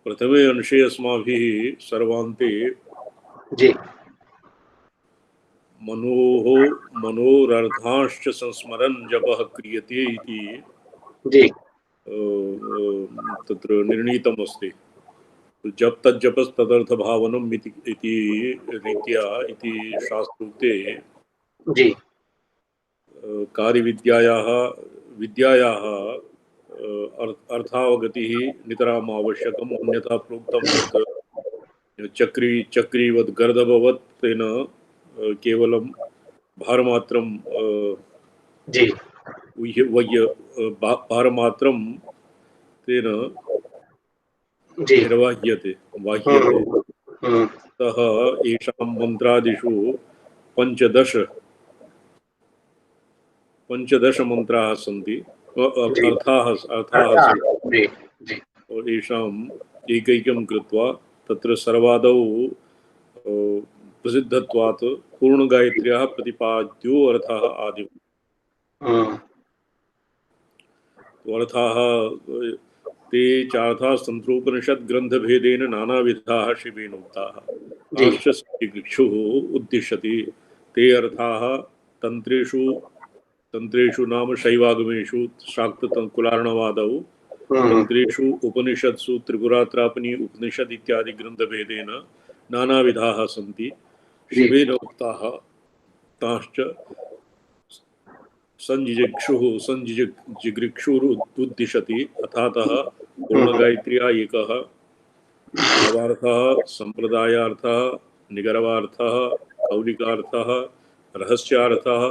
प्रथमे अंशे अस्माभिः सर्वान्ते जी मनोरर्थांश्च संस्मरन् जपः क्रियते इति जी तत्र निर्णीतम् अस्ति। जप तज्जपस्तदर्थभावनम् इति रीत्या इति शास्त्रोक्ते जी कार्यविद्यायाः विद्यायाः अर्थावगतिः नितराम् आवश्यकम्। अन्यथा प्रोक्तं यत् चक्रीवत् गर्दभवत् तेन केवलं भारमात्रं जी भारमात्रं तेन जी निर्वाह्यते बाह्यते। हम्म, अतः येषां मन्त्रादिषु पञ्चदश मंत्राः सन्ति, जी अर्थाः सन्ति। जी जी येषाम् एकैकं कृत्वा तत्र सर्वादौ प्रसिद्धत्वात् पूर्णगायत्र्याः प्रतिपाद्यो अर्थः आदिमः। अर्थाः ते चार्थाः तन्त्रोपनिषद्ग्रन्थभेदेन नानाविधाः शिवेन उक्ताः। जी ताश्च सन्दिग्क्षुः उद्दिशति। ते अर्थाः तन्त्रेषु नाम शैवागमेषु शाक्तकुलार्णवादौ, तन्त्रेषु उपनिषत्सु त्रिपुरात्रापनी उपनिषद इत्यादि ग्रन्थभेदेन नानाविधाः सन्ति, जी शिवेन उक्ताः। ताश्च संजिगृक्षुरुद्दिशति। अथातः पूर्णगायत्र्या एकः भावार्थः, संप्रदायार्थः, निगरवार्थः, कौलिकार्थः, रहस्यार्थः,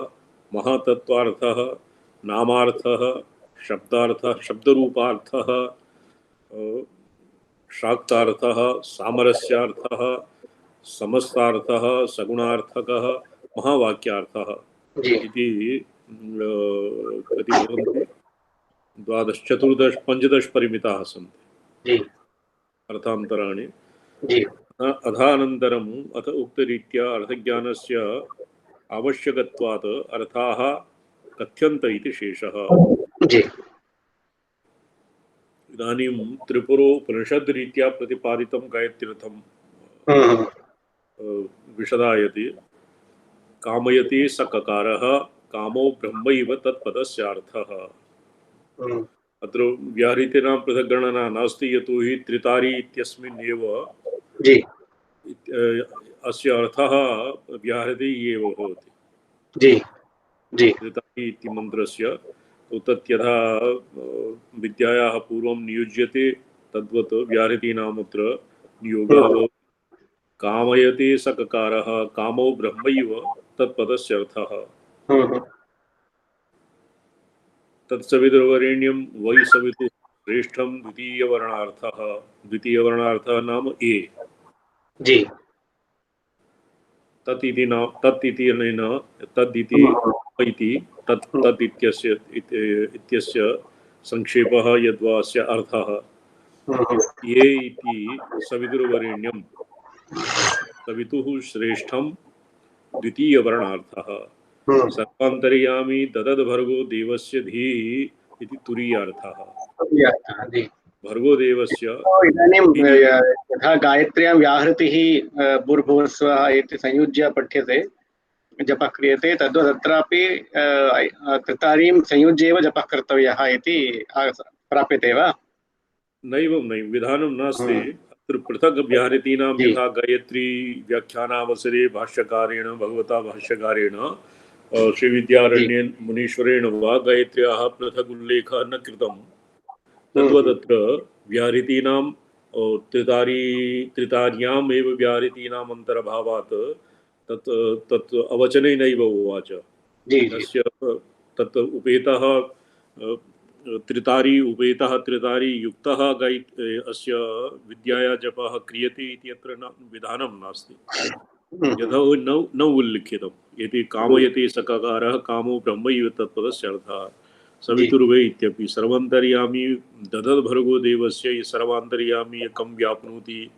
महातत्वार्थः, नामार्थः, शब्दार्थः, शब्दरूपार्थः, शाक्तार्थः, सामरस्यार्थः, समस्तार्थः, सगुणार्थकः, महावाक्यार्थः इति कति भवन्ति? 12 14 15 परिमिताः सन्ति अर्थान्तराणि। अथानन्तरम् अथ उक्तरीत्या अर्थज्ञानस्य आवश्यकत्वात् अर्थाः कथ्यन्त इति शेषः। इदानीं त्रिपुरोपनिषद्रीत्या प्रतिपादितं गायत्र्यर्थं विशदायति। कामयति स ककारः, कामो ब्रह्मैव तत्पदस्यार्थः। अत्र व्याहृतीनां पृथग्गणना नास्ति, यतोहि त्रितारी इत्यस्मिन् एव अस्य अर्थः व्याहृति एव भवति। त्रितारी इति मन्त्रस्य तत् यथा विद्यायाः पूर्वं नियुज्यते तद्वत् व्याहृतीनामत्र नियोगः भवति। कामयते स ककारः, कामो ब्रह्मैव तत्पदस्य अर्थः। तत्सवितुर्वरेण्यं वै सवितुः श्रेष्ठं द्वितीयवर्णार्थः। द्वितीयवर्णार्थः नाम ए। तत् इति अनेन तद् इति तत् इत्यस्य संक्षेपः यद्वा अस्य अर्थः। ये इति सवितुर्वरेण्यं, सवितुः श्रेष्ठं द्वितीयवर्णार्थः। सर्वान्तर्यामी ददद्भर्गो देवस्य धीः इति तुरीयार्थः। भर्गो देवस्य इदानीं यथा गायत्र्यां व्याहृतिः भूर्भुवस्वः इति संयुज्य पठ्यते, जपः क्रियते, तद्वत् अत्रापि कृतारीं संयुज्य एव जपः कर्तव्यः इति प्राप्यते वा? नैवं विधानं नास्ति। अत्र पृथक् व्याहृतीनां यथा गायत्री व्याख्यानावसरे भाष्यकारेण भगवता भाष्यकारेण श्रीविद्यारण्येन मुनीश्वरेण वा गायत्र्याः पृथक् उल्लेखः न कृतम्। तद्वदत्र व्याहृतीनां त्रितार्याम् एव व्याहृतीनाम् अन्तर्भावात् तत् अवचनेनैव उवाच। तस्य तत् उपेतः त्रितारी उपेतः त्रितारी युक्तः अस्य विद्याया जपः क्रियते इति अत्र विधानं नास्ति। यथा न उल्लिखितम्। यदि कामयते स ककारः, कामो ब्रह्मैव तत्पदस्य अर्थः। सवितुर्वै इत्यपि सर्वान्तर्यामी ददद्भर्गो देवस्य सर्वान्तर्यामी एकं व्याप्नोति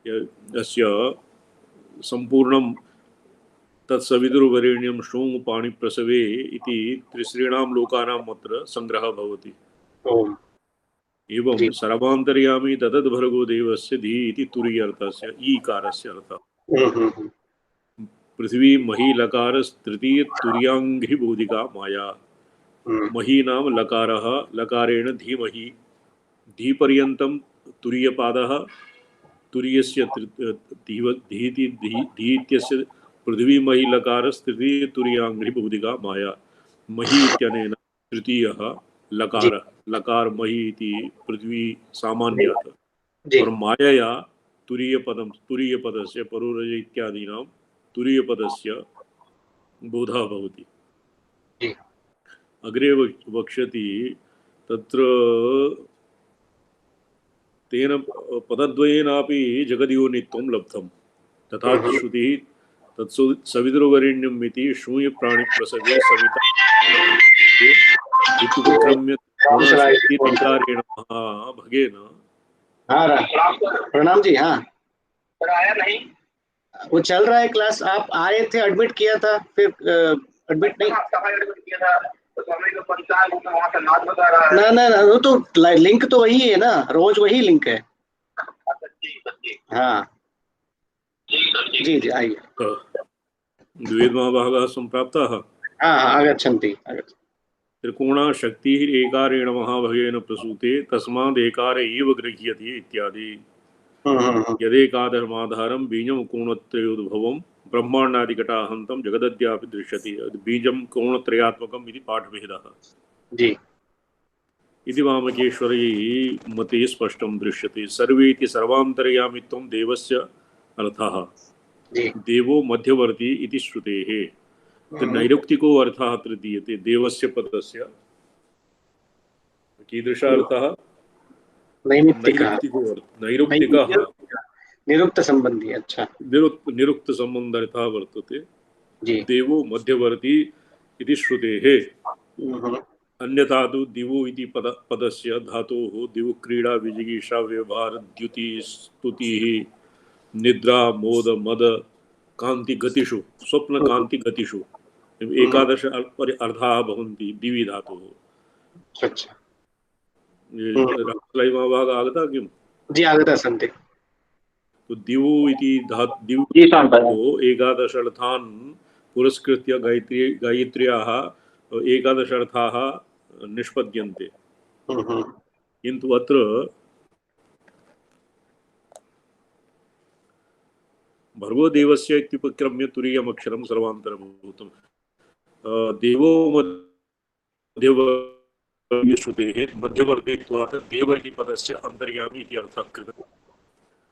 यस्य सम्पूर्णं तत्सवितुर्वरेण्यं सोमपाणिप्रसवे इति त्रिसॄणां लोकानाम् अत्र संग्रहः भवति। एवं जी। सर्वान्तर्यामी ततद्भर्गो देवस्य धी इति तुरीयर्थस्य ईकारस्य अर्थः। पृथ्वी मही लकारस्तृतीय तुर्यांघ्रिबोधिका माया। मही नाम लकारः, लकारेण धीमहि, धीपर्यन्तं तुरीयपादः, तुरीयस्य धीत्यस्य पृथ्वी मही लकारस्तृतीय तुर्यांघ्रिबोधिका माया। मही इत्यनेन तृतीयः जी। लकार, लकार मही इति पृथ्वी सामान्यात्, जी। और मायया तुरीयपदं, तुरीयपदस्य परोरज इत्यादीनां तुरीयपदस्य बोधः भवति। जी। अग्रे वक्ष्यति तत्र तेन पदद्वयेनापि जगद्योनित्वं लब्धं, तथा श्रुतिः तत्सवितुर्वरेण्यम् इति शून्य प्राणिप्रसवे सविता इत्युपक्रम्य गुणशक्तिरेकारेण भगेन। हाँ प्रणाम जी। हाँ वो चल रहा है क्लास, आप आए थे, एडमिट किया था, फिर एडमिट नहीं ना ना ना, वो तो लिंक तो वही है ना, रोज वही लिंक है। हाँ जी जी आइए। द्विवेदमहाभागाः सम्प्राप्ताः। हाँ हाँ आगच्छन्ति आगच्छन्ति। त्रिकोणा शक्तिः एकारेण महाभगेन प्रसूते तस्मादेकार एव गृह्यते इत्यादि। यदेकाधर्माधारं बीजं कोणत्रयोद्भवं ब्रह्माण्डादिघटाहन्तं जगदद्यापि दृश्यते। बीजं कोणत्रयात्मकम् इति पाठभेदः। जी। इति वामकेश्वरैः मते स्पष्टं दृश्यते। सर्वे इति सर्वान्तर्यामित्वं देवस्य अर्थः। जी। देवो मध्यवर्ती इति श्रुतेः। नैरुक्तिको अर्थः अत्र दीयते देवस्य पदस्य। कीदृशः अर्थः? नैरुक्तिको अर्थ, नैरुक्तिकः निरुक्त संबंधी। अच्छा। निरुक्त संबन्धर्थः वर्तते। जी। देवो मध्यवर्ती इति श्रुतेः। अन्यथा तु दिवो इति पदस्य धातोः दिवु क्रीडा विजिगीषा व्यवहार द्युति स्तुतिः निद्रा मोद मद कांति गतिषु स्वप्न कांति गतिषु एकादश अर्थाः भवन्ति दिवि धातोः। अच्छा। भाग आगता किं? जी आगता सन्ति। तो दिवु इति दिवु एकादश अर्थान् पुरस्कृत्य गायत्र्याः एकादश अर्थाः निष्पद्यन्ते। किन्तु अत्र भर्गो देवस्य इत्युपक्रम्य तुरीयमक्षरं सर्वान्तरभूतं। देवो मध्यवर्ती श्रुतेः मध्यवर्तित्वात् देव इति पदस्य अन्तर्यामी इति अर्थः कृतः।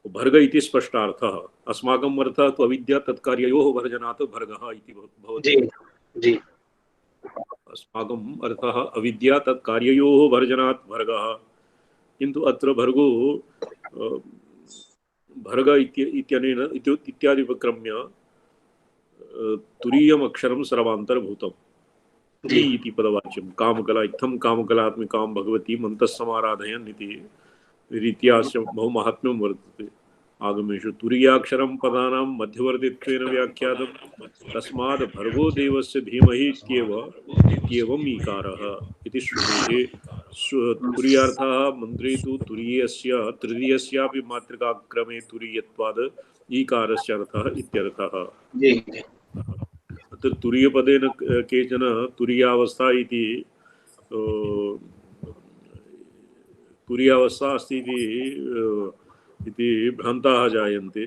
भर्ग इति स्पष्टार्थः। अस्माकम् अर्थः तु अविद्या तत्कार्ययोः वर्जनात् भर्गः इति भवति। जी। अस्माकम् अर्थः अविद्या तत्कार्ययोः वर्जनात् भर्गः, किन्तु अत्र भर्गो भर्ग इत्यनेन इत्यादि उपक्रम्य तुरीयमक्षरं सर्वान्तर्भूतम् इति पदवाच्यं। कामकला इत्थं कामकलात्मिकां भगवती मन्तः समाराधयन् इति रीत्या बहु माहात्म्यं वर्तते। आगमेषु तुरीयाक्षरं पदानां मध्यवर्तित्वेन व्याख्यातं, तस्मात् भर्गो देवस्य धीमहि इत्येवम् ईकारः इति श्रुतेः। तुरीयार्थः मन्त्रे तु तुरीयस्य तृतीयस्यापि मातृकाक्रमे तुरीयत्वाद् ईकारस्य अर्थः इत्यर्थः। अत्र तुरीयपदेन केचन तुरीयावस्था तुरीयावस्था अस्ति इति भ्रान्ताः जायन्ते।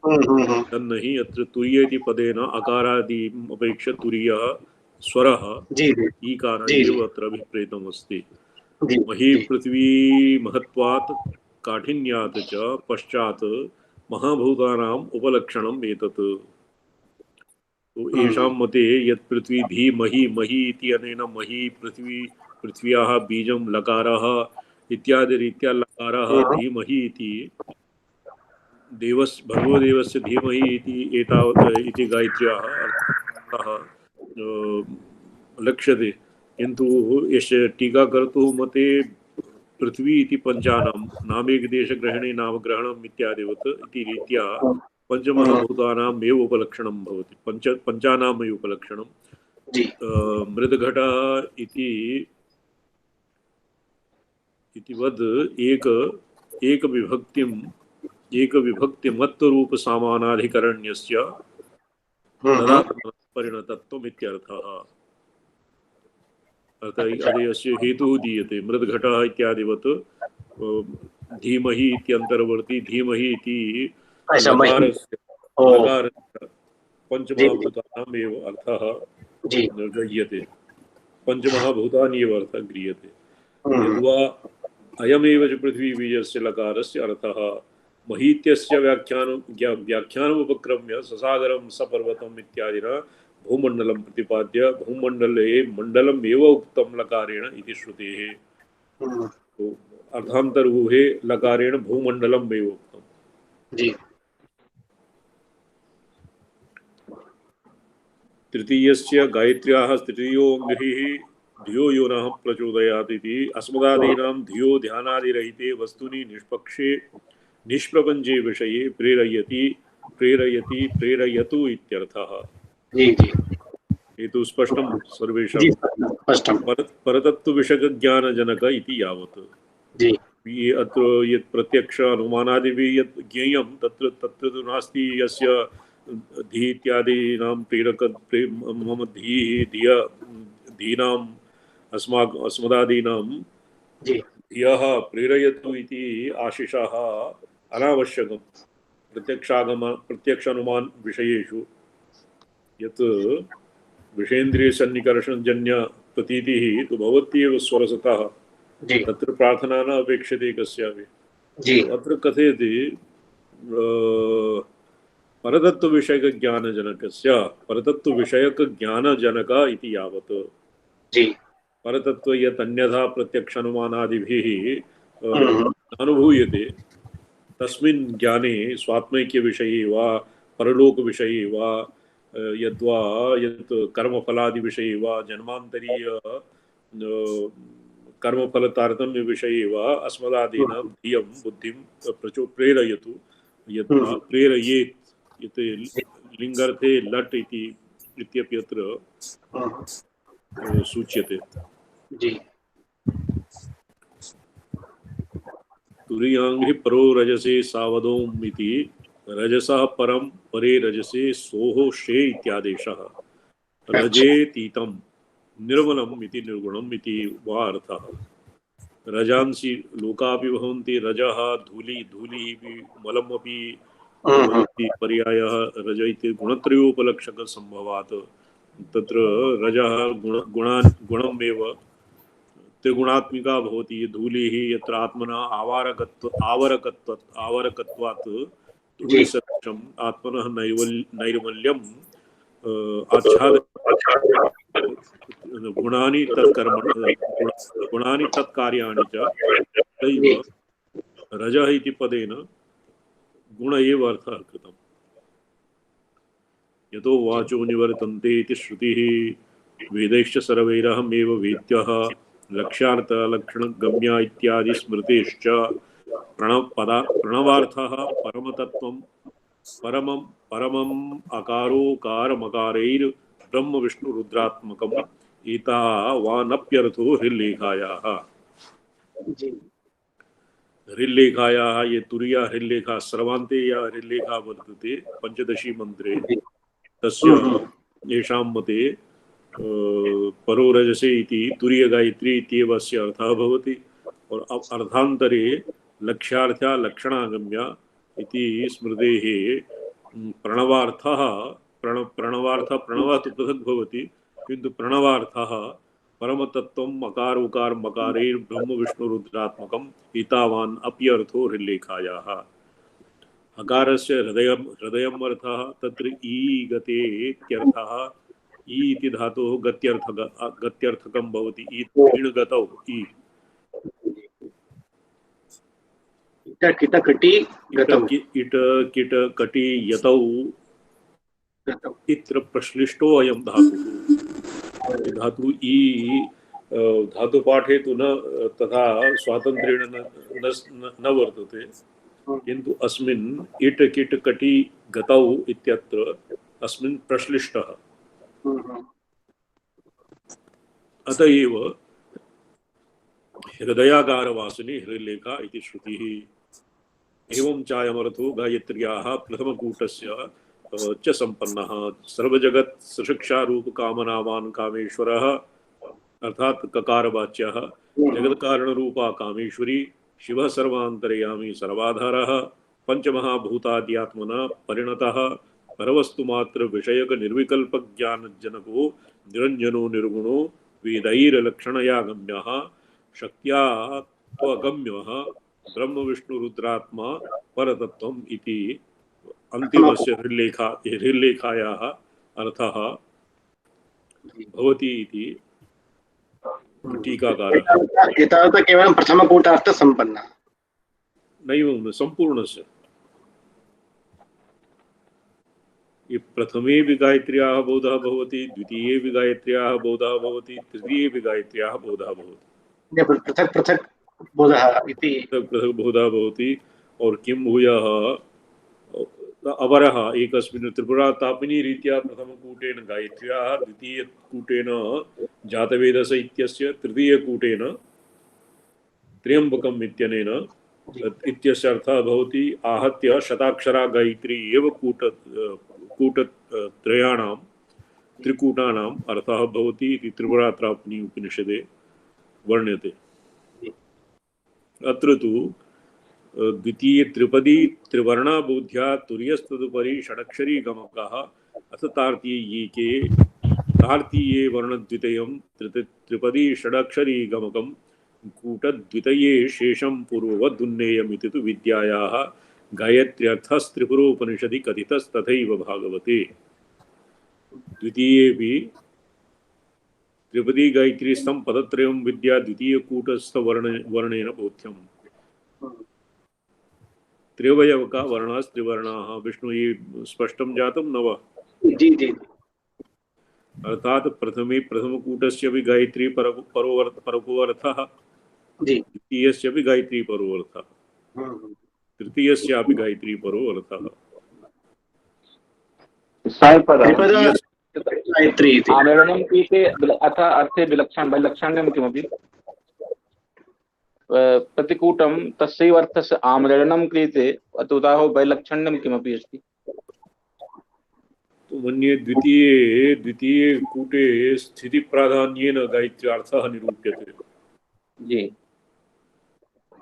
तन्न हि अत्र तुरीय इति पदेन अकारादिम् अपेक्ष्य तुरीयः स्वरः ईकारः एव अत्र अभिप्रेतम् अस्ति। मही पृथ्वी महत्वात् काठिन्यात् च पश्चात् महाभूतानाम् उपलक्षणम् एतत्। येषां मते यत् पृथ्वी धी मही, मही इति अनेन मही पृथ्व्याः बीजं लकारः इत्यादि रीत्या लकारः धीमहि इति भर्गो देवस्य धीमहि इति एतावत् इति गायत्र्याः अर्थः लक्ष्यते। किन्तु यस्य टीकाकर्तुः मते पृथ्वी इति पंचानां नामेकदेशग्रहणे नामग्रहणम् इत्यादिवत् इति रीत्या पंचमहाभूतानाम् एव उपलक्षणं भवति। पंचानाम् एव उपलक्षणं। मृद्घटः इति इतिवद् एक विभक्तिमत्तरूप सामानाधिकरण्यस्य परिणतत्वम् इत्यर्थः। अतः अस्य हेतुः दीयते मृद्घटः इत्यादिवत् धीमहि इत्यन्तर्वर्ती धीमहि इति लकारस्य पंचमहाभूतानाम् एव अर्थः गृह्यते। पंचमहाभूतानि एव अर्थः गृह्यते। यद्वा अयमेव च पृथ्वी बीजस्य लकारस्य अर्थः महीत्यस्य व्याख्यानमुपक्रम्य ससागरं सपर्वतम् इत्यादिना भूमण्डलं प्रतिपाद्य भूमण्डले मण्डलम् एव उक्तं लकारेण इति श्रुतेः। तो अर्थान्तरूहे लकारेण भूमण्डलम् एव उक्तम्। तृतीयस्य गायत्र्याः तृतीयोऽङ्घ्रिः धियो यो नः प्रचोदयात् इति अस्मदादीनां धियो ध्यानादिरहिते वस्तुनि निष्पक्षे निष्प्रपञ्चे विषये प्रेरयतु इत्यर्थः। हेतु स्पष्टं सर्वेषां। परतत्त्वविषयज्ञानजनक इति यावत्। अत्र यत् प्रत्यक्ष अनुमानादिभिः यत् ज्ञेयं तत्र तु नास्ति यस्य धी इत्यादीनां प्रेरक मम धीनाम् अस्मदादीनां धियः प्रेरयतु इति आशिषः अनावश्यकं प्रत्यक्षानुमान विषयेषु। यत् विषेन्द्रियसन्निकर्षणजन्य प्रतीतिः तु भवत्येव स्वरसतः तत्र प्रार्थना न अपेक्षते कस्यापि। अत्र कथयति परतत्त्वविषयकज्ञानजनकस्य परतत्त्वविषयकज्ञानजनक इति यावत्। परतत्त्व यत् अन्यथा प्रत्यक्षानुमानादिभिः अनुभूयते तस्मिन् ज्ञाने स्वात्मैक्यविषये वा परलोकविषये वा यद्वा यत् कर्मफलादिविषये वा जन्मान्तरीय कर्मफलतारतम्यविषये वा अस्मदादीनां धियं बुद्धिं प्रेरयतु। यत् प्रेरयेत् यत् लिङ्गर्थे लट् इत्यपि अत्र सूच्यते। तुरीयाङ्घ्रि परो रजसे सावधौम् इति रजसः परं परे रजसे सोः शे इत्यादेशः। रजेतीतं निर्मलम् इति निर्गुणम् इति वा अर्थः। रजांसि लोकापि भवन्ति रजः धूलिः मलमपि भवति पर्यायः रज इति गुणत्रयोपलक्षकसम्भवात्। तत्र रजः गुणमेव त्रिगुणात्मिका भवति। धूलिः यत्र आत्मना आवरकत्वात् धूलिसदृशम् आत्मनः नैर्मल्यम् आच्छाद गुणानि तत्कार्याणि च तैव रजः इति पदेन गुण एव अर्थः कृतम्। यतो वाचो निवर्तन्ते इति श्रुतिः वेदैश्च सर्वैरहमेव वेद्यः लक्ष्यार्थलक्षणगम्या इत्यादि स्मृतिश्च प्रणवार्थः परमतत्त्वं परमम् अकारोकारमकारैर् ब्रह्म विष्णु रुद्रात्मकम् एतावानप्यर्थो हृल्लेखायाः। हृल्लेखायाः ये तुरीया हृल्लेखा सर्वान्ते या हृल्लेखा वर्तते पंचदशी मंत्रे तस्य येषां मते परो रजसे इति तुरीय गायत्री इत्येव अस्य अर्थः भवति। और अर्थान्तरे लक्ष्यार्थ्या लक्षणागम्या इति स्मृतेः प्रणवार्थः प्रणवः तु पृथक् भवति किन्तु प्रणवार्थः परमतत्त्वम् अकारोकार मकारैर् ब्रह्म विष्णु रुद्रात्मकम् एतावान् अप्यर्थो हृल्लेखायाः। अकारस्य हृदयम् अर्थः तत्र ईगते इत्यर्थः। ई इति धातोः गत्यर्थकं भवति। ईणगतौ ई इट किट कटि यतौ इत्र प्रश्लिष्टो अयं धातुः। धातु ई धातुपाठे तु न तथा स्वातन्त्र्येण न वर्तते किन्तु अस्मिन् इट किट कटि गतौ इत्यत्र अस्मिन् प्रश्लिष्टः। अतएव हृदयागारवासिनी हृल्लेखा इति श्रुतिः। एवं चायमर्थो गायत्र्याः प्रथमकूटस्य च सम्पन्नः सर्वजगत् सशिक्षारूपकामनावान् कामेश्वरः अर्थात् ककारवाच्यः जगत्कारणरूपा कामेश्वरी शिवः सर्वान्तर्यामी सर्वाधारः पंचमहाभूताद्यात्मना परिणतः परवस्तुमात्र विषयक निर्विकल्प ज्ञानजनको निरंजनो निर्गुणो वेदैर्लक्षणया गम्यः शक्त्या त्वगम्यः ब्रह्म विष्णु रुद्रात्मा परतत्त्वम् इति अन्तिमस्य हृल्लेखायाः अर्थः भवति इति टीकाकारः। एतावता केवलं प्रथमकूटार्थ सम्पन्नः नैव सम्पूर्णस्य। प्रथमे भी गायत्र्याः बोधः भवति, द्वितीये भी गायत्र्याः बोधः भवति, तृतीये भी गायत्र्याः बोधः भवति। पृथक् पृथक् बोधः इति पृथक् बोधः भवति। और किं भूयः अवरः एकस्मिन् त्रिपुरातापिनी रीत्या प्रथमकूटेन गायत्र्याः, द्वितीयकूटेन जातवेदस इत्यस्य, तृतीयकूटेन त्र्यम्बकम् इत्यनेन इत्यस्य अर्थः भवति आहत्य शताक्षरा गायत्री एव कूटत्रयाणां त्रिकूटानाम् अर्थः भवति इति त्रिपुरातापिनी उपनिषदे वर्ण्यते। अत्र तु द्वितीय त्रिपदी त्रिवर्णा बोध्या तुर्यस्तदुपरि षडक्षरी गमकः अथ तार्तीये वर्णद्वितयं त्रिपदी षडक्षरी गमकं कूटद्वितये शेषं पूर्ववदुन्नेयमिति तु विद्यायाः गायत्र्यर्थस्त्रिपुरोपनिषदि कथितस्तथैव भागवते। द्वितीये भी त्रिपदी गायत्रीस्थं पदत्रयं विद्या द्वितीयकूटस्थवर्णेन बोध्यम्। त्रिवयवका वर्णास्त्रिवर्णाः विष्णु ये स्पष्टं जातं न वा? जी जी। अर्थात प्रथमे प्रथमकूटस्य भी गायत्री परोऽर्थः, द्वितीयस्य भी गायत्री परोऽर्थः, तृतीयस्यापि गायत्री परोऽर्थः। आमेलनं कृते अथ अर्थे वैलक्षण्यं किमपि प्रतिकूटं तस्यैव अर्थस्य आमरणं क्रियते अतुताः वैलक्षण्यं किमपि अस्ति। तो मन्ये द्वितीये कूटे स्थितिप्राधान्येन गायत्र्यार्थः निरूप्यते। जी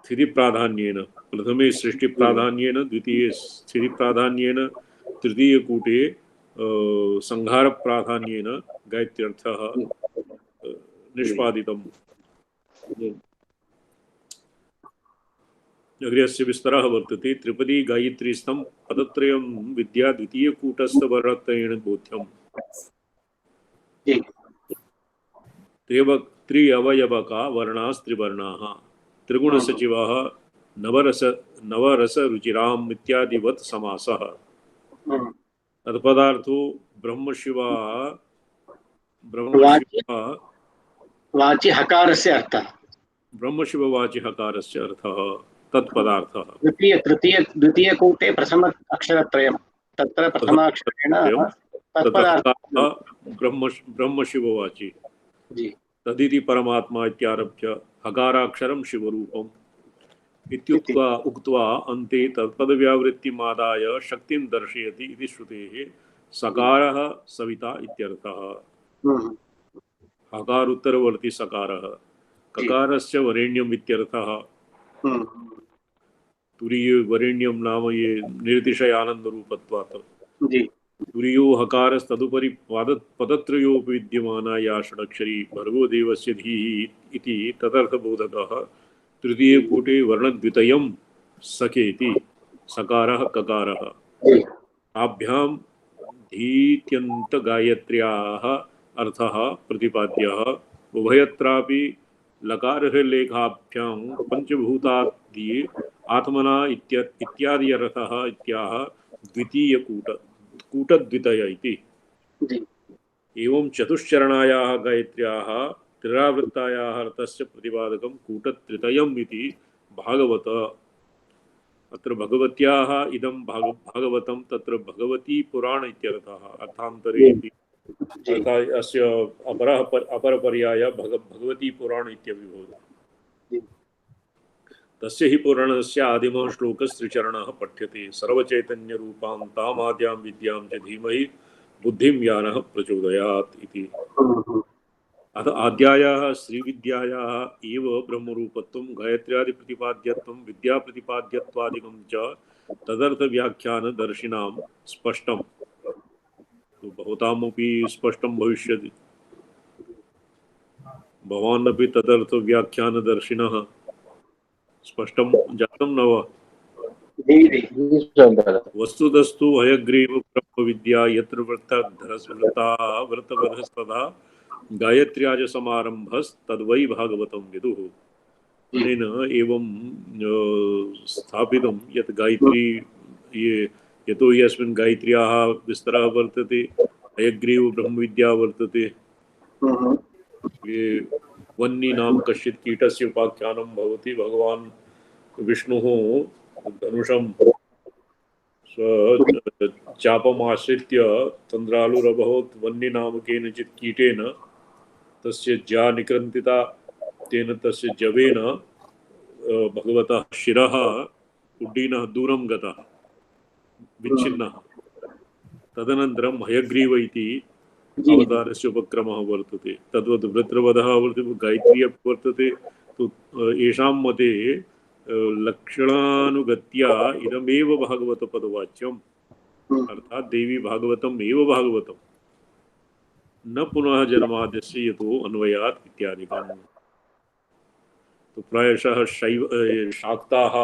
स्थितिप्राधान्येन प्रथमे सृष्टिप्राधान्येन, द्वितीये स्थितिप्राधान्येन, तृतीयकूटे संहारप्राधान्येन गायत्र्यर्थः निष्पादितम्। अग्रे अस्य विस्तरः वर्तते। त्रिपदी गायत्रीस्थं पदत्रयं विद्या द्वितीयकूटस्थवर्णत्रयेण बोध्यम्। त्रिअवयवका वर्णास्त्रिवर्णाः त्रिगुणसचिवाः नवरसरुचिराम् इत्यादिवत् समासः। तत्पदार्थो ब्रह्मशिवा वाचि हकारस्य अर्थः, ब्रह्मशिववाचि हकारस्य अर्थः तत्पदार्थः। द्वितीयकूटे प्रथम अक्षरत्रयं तत्र प्रथमाक्षरेण तत्पदार्थः ब्रह्मशिववाचि तदिति परमात्मा इत्यारभ्य हकाराक्षरं शिवरूपम् इत्युक्त्वा उक्त्वा अन्ते तत्पदव्यावृत्तिमादाय शक्तिं दर्शयति इति श्रुतेः सकारः सविता इत्यर्थः। हकारोत्तरवर्ती सकारः, ककारस्य वरेण्यम् इत्यर्थः। तुरीय वरेण्यं नाम ये निर्तिशयानन्दरूपत्वात् तुरीयो हकारस्तदुपरि पदत्रयोपि विद्यमाना या षडक्षरी भर्गो देवस्य धीः इति तदर्थबोधकः। तृतीयकूटे वर्णद्वितयं सखेति सकारः ककारः। ताभ्यां धीत्यन्तगायत्र्याः अर्थः प्रतिपाद्यः। उभयत्रापि लकारहृल्लेखाभ्यां पंचभूतादि आत्मना इत्याद्यर्थः इत्याह कूटद्वितय इति। एवं चतुश्चरणायाः गायत्र्याः त्रिरावृत्तायाः अर्थस्य प्रतिपादकं कूटत्रितयम् इति भागवत। अत्र भगवत्याः इदं भागवतं तत्र भगवती पुराण इत्यर्थः अर्थान्तरे इति। अस्य अपरपर्याय भगवती पुराण इत्यपि भवति। तस्य हि पुराणस्य आदिमः श्लोकस्त्रिचरणः पठ्यते सर्वचैतन्यरूपां तामाद्यां विद्यां च धीमहि बुद्धिं यानः प्रचोदयात् इति। अथ आद्यायाः श्रीविद्यायाः एव ब्रह्मरूपत्वं गायत्र्यादिप्रतिपाद्यत्वं विद्याप्रतिपाद्यत्वादिकं च तदर्थव्याख्यानदर्शिनां स्पष्टं। तो भवतामपि स्पष्टं भविष्यति। भवान् अपि तदर्थव्याख्यानदर्शिनः स्पष्टं जातं न वा? वस्तुतस्तु हयग्रीव ब्रह्मविद्या यत्र व्रतवधस्तदा गायत्र्याज समारंभस्तद्वै भागवतं विदुः। अनेन एवं स्थापितं यत् गायत्री ये यतो हि अस्मिन् गायत्र्याः विस्तरः वर्तते, हयग्रीव ब्रह्मविद्या वर्तते। ये वह्निनाम कश्चित् कीटस्य उपाख्यानं भवति। भगवान् विष्णुः धनुषं चापमाश्रित्य तन्द्रालुरभवत् वह्निनामकेन चित् कीटेन तस्य ज्या निक्रन्तिता, तेन तस्य जवेन भगवतः शिरः उड्डीनः दूरं गतः, विच्छिन्नः। तदनन्तरं हयग्रीव इति अवतारस्य उपक्रमः वर्तते। तद्वत् वृत्रवधः वर्तते, गायत्री अपि वर्तते। तु येषां मते लक्षणानुगत्या इदमेव भागवतपदवाच्यम्, अर्थात् देवी भागवतम् एव भागवतम्, न पुनः जन्माद्यस्य यतो अन्वयात् इत्यादिकम्। तो प्रायशः शाक्ताः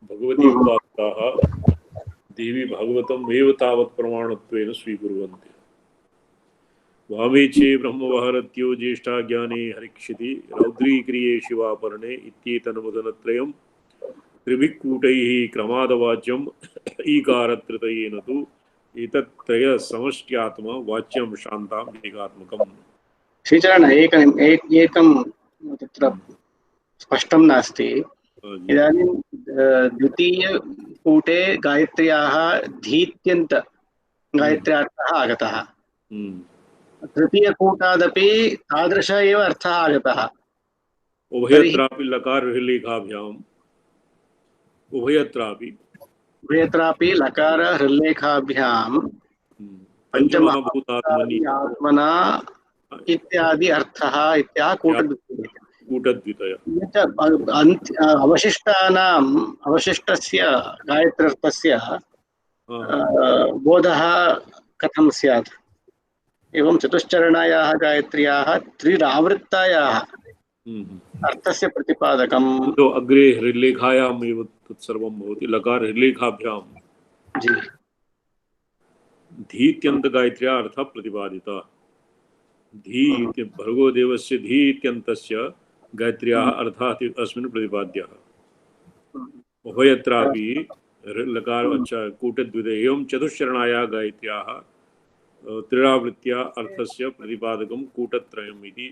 भगवती उपासकाः देवी भागवतम् एव तावत् प्रमाणत्वेन स्वीकुर्वन्ति। वामेचे ब्रह्मवहरत्यो ज्येष्ठा ज्ञाने हरिक्षिति रौद्रीक्रिये शिवापर्णे इत्येतन्वदनत्रयं त्रिभिक्कूटैः क्रमादवाच्यम् ईकारत्रतयेन तु एतत्त्रय समष्ट्यात्मा वाच्यं शान्ताम् एकात्मकम्। श्रीचरण एकं तत्र स्पष्टं नास्ति। इदानीं द्वितीयकूटे गायत्र्याः धीत्यन्त गायत्र्यार्थः आगतः। तृतीयकूटादपि तादृश एव अर्थः आगतः। उभयत्रापि लकारहृल्लेखाभ्याम् उभयत्रापि लकार हृल्लेखाभ्यां पंचमहाभूतात्मना इत्यादि अर्थः इत्याह कूटद्वितय। अवशिष्टस्य गायत्र्यर्थस्य बोधः कथं स्यात्? एवं चतुश्चरणायाः गायत्र्याः त्रिरावृत्तायाः अर्थस्य प्रतिपादकम्। तो अग्रे हृल्लेखायाम् एव तत्सर्वं भवति। लकार हृल्लेखाभ्यां धीत्यन्त गायत्र्या अर्थः प्रतिपादितः। धी भर्गोदेवस्य धी इत्यन्तस्य गायत्र्याः अर्थः अस्मिन् प्रतिपाद्यः। उभयत्रापि लकार कूटद्वितय एवं चतुश्चरणायाः गायत्र्याः त्रिरावृत्या अर्थस्य प्रतिपादकं कूटत्रयम् इति।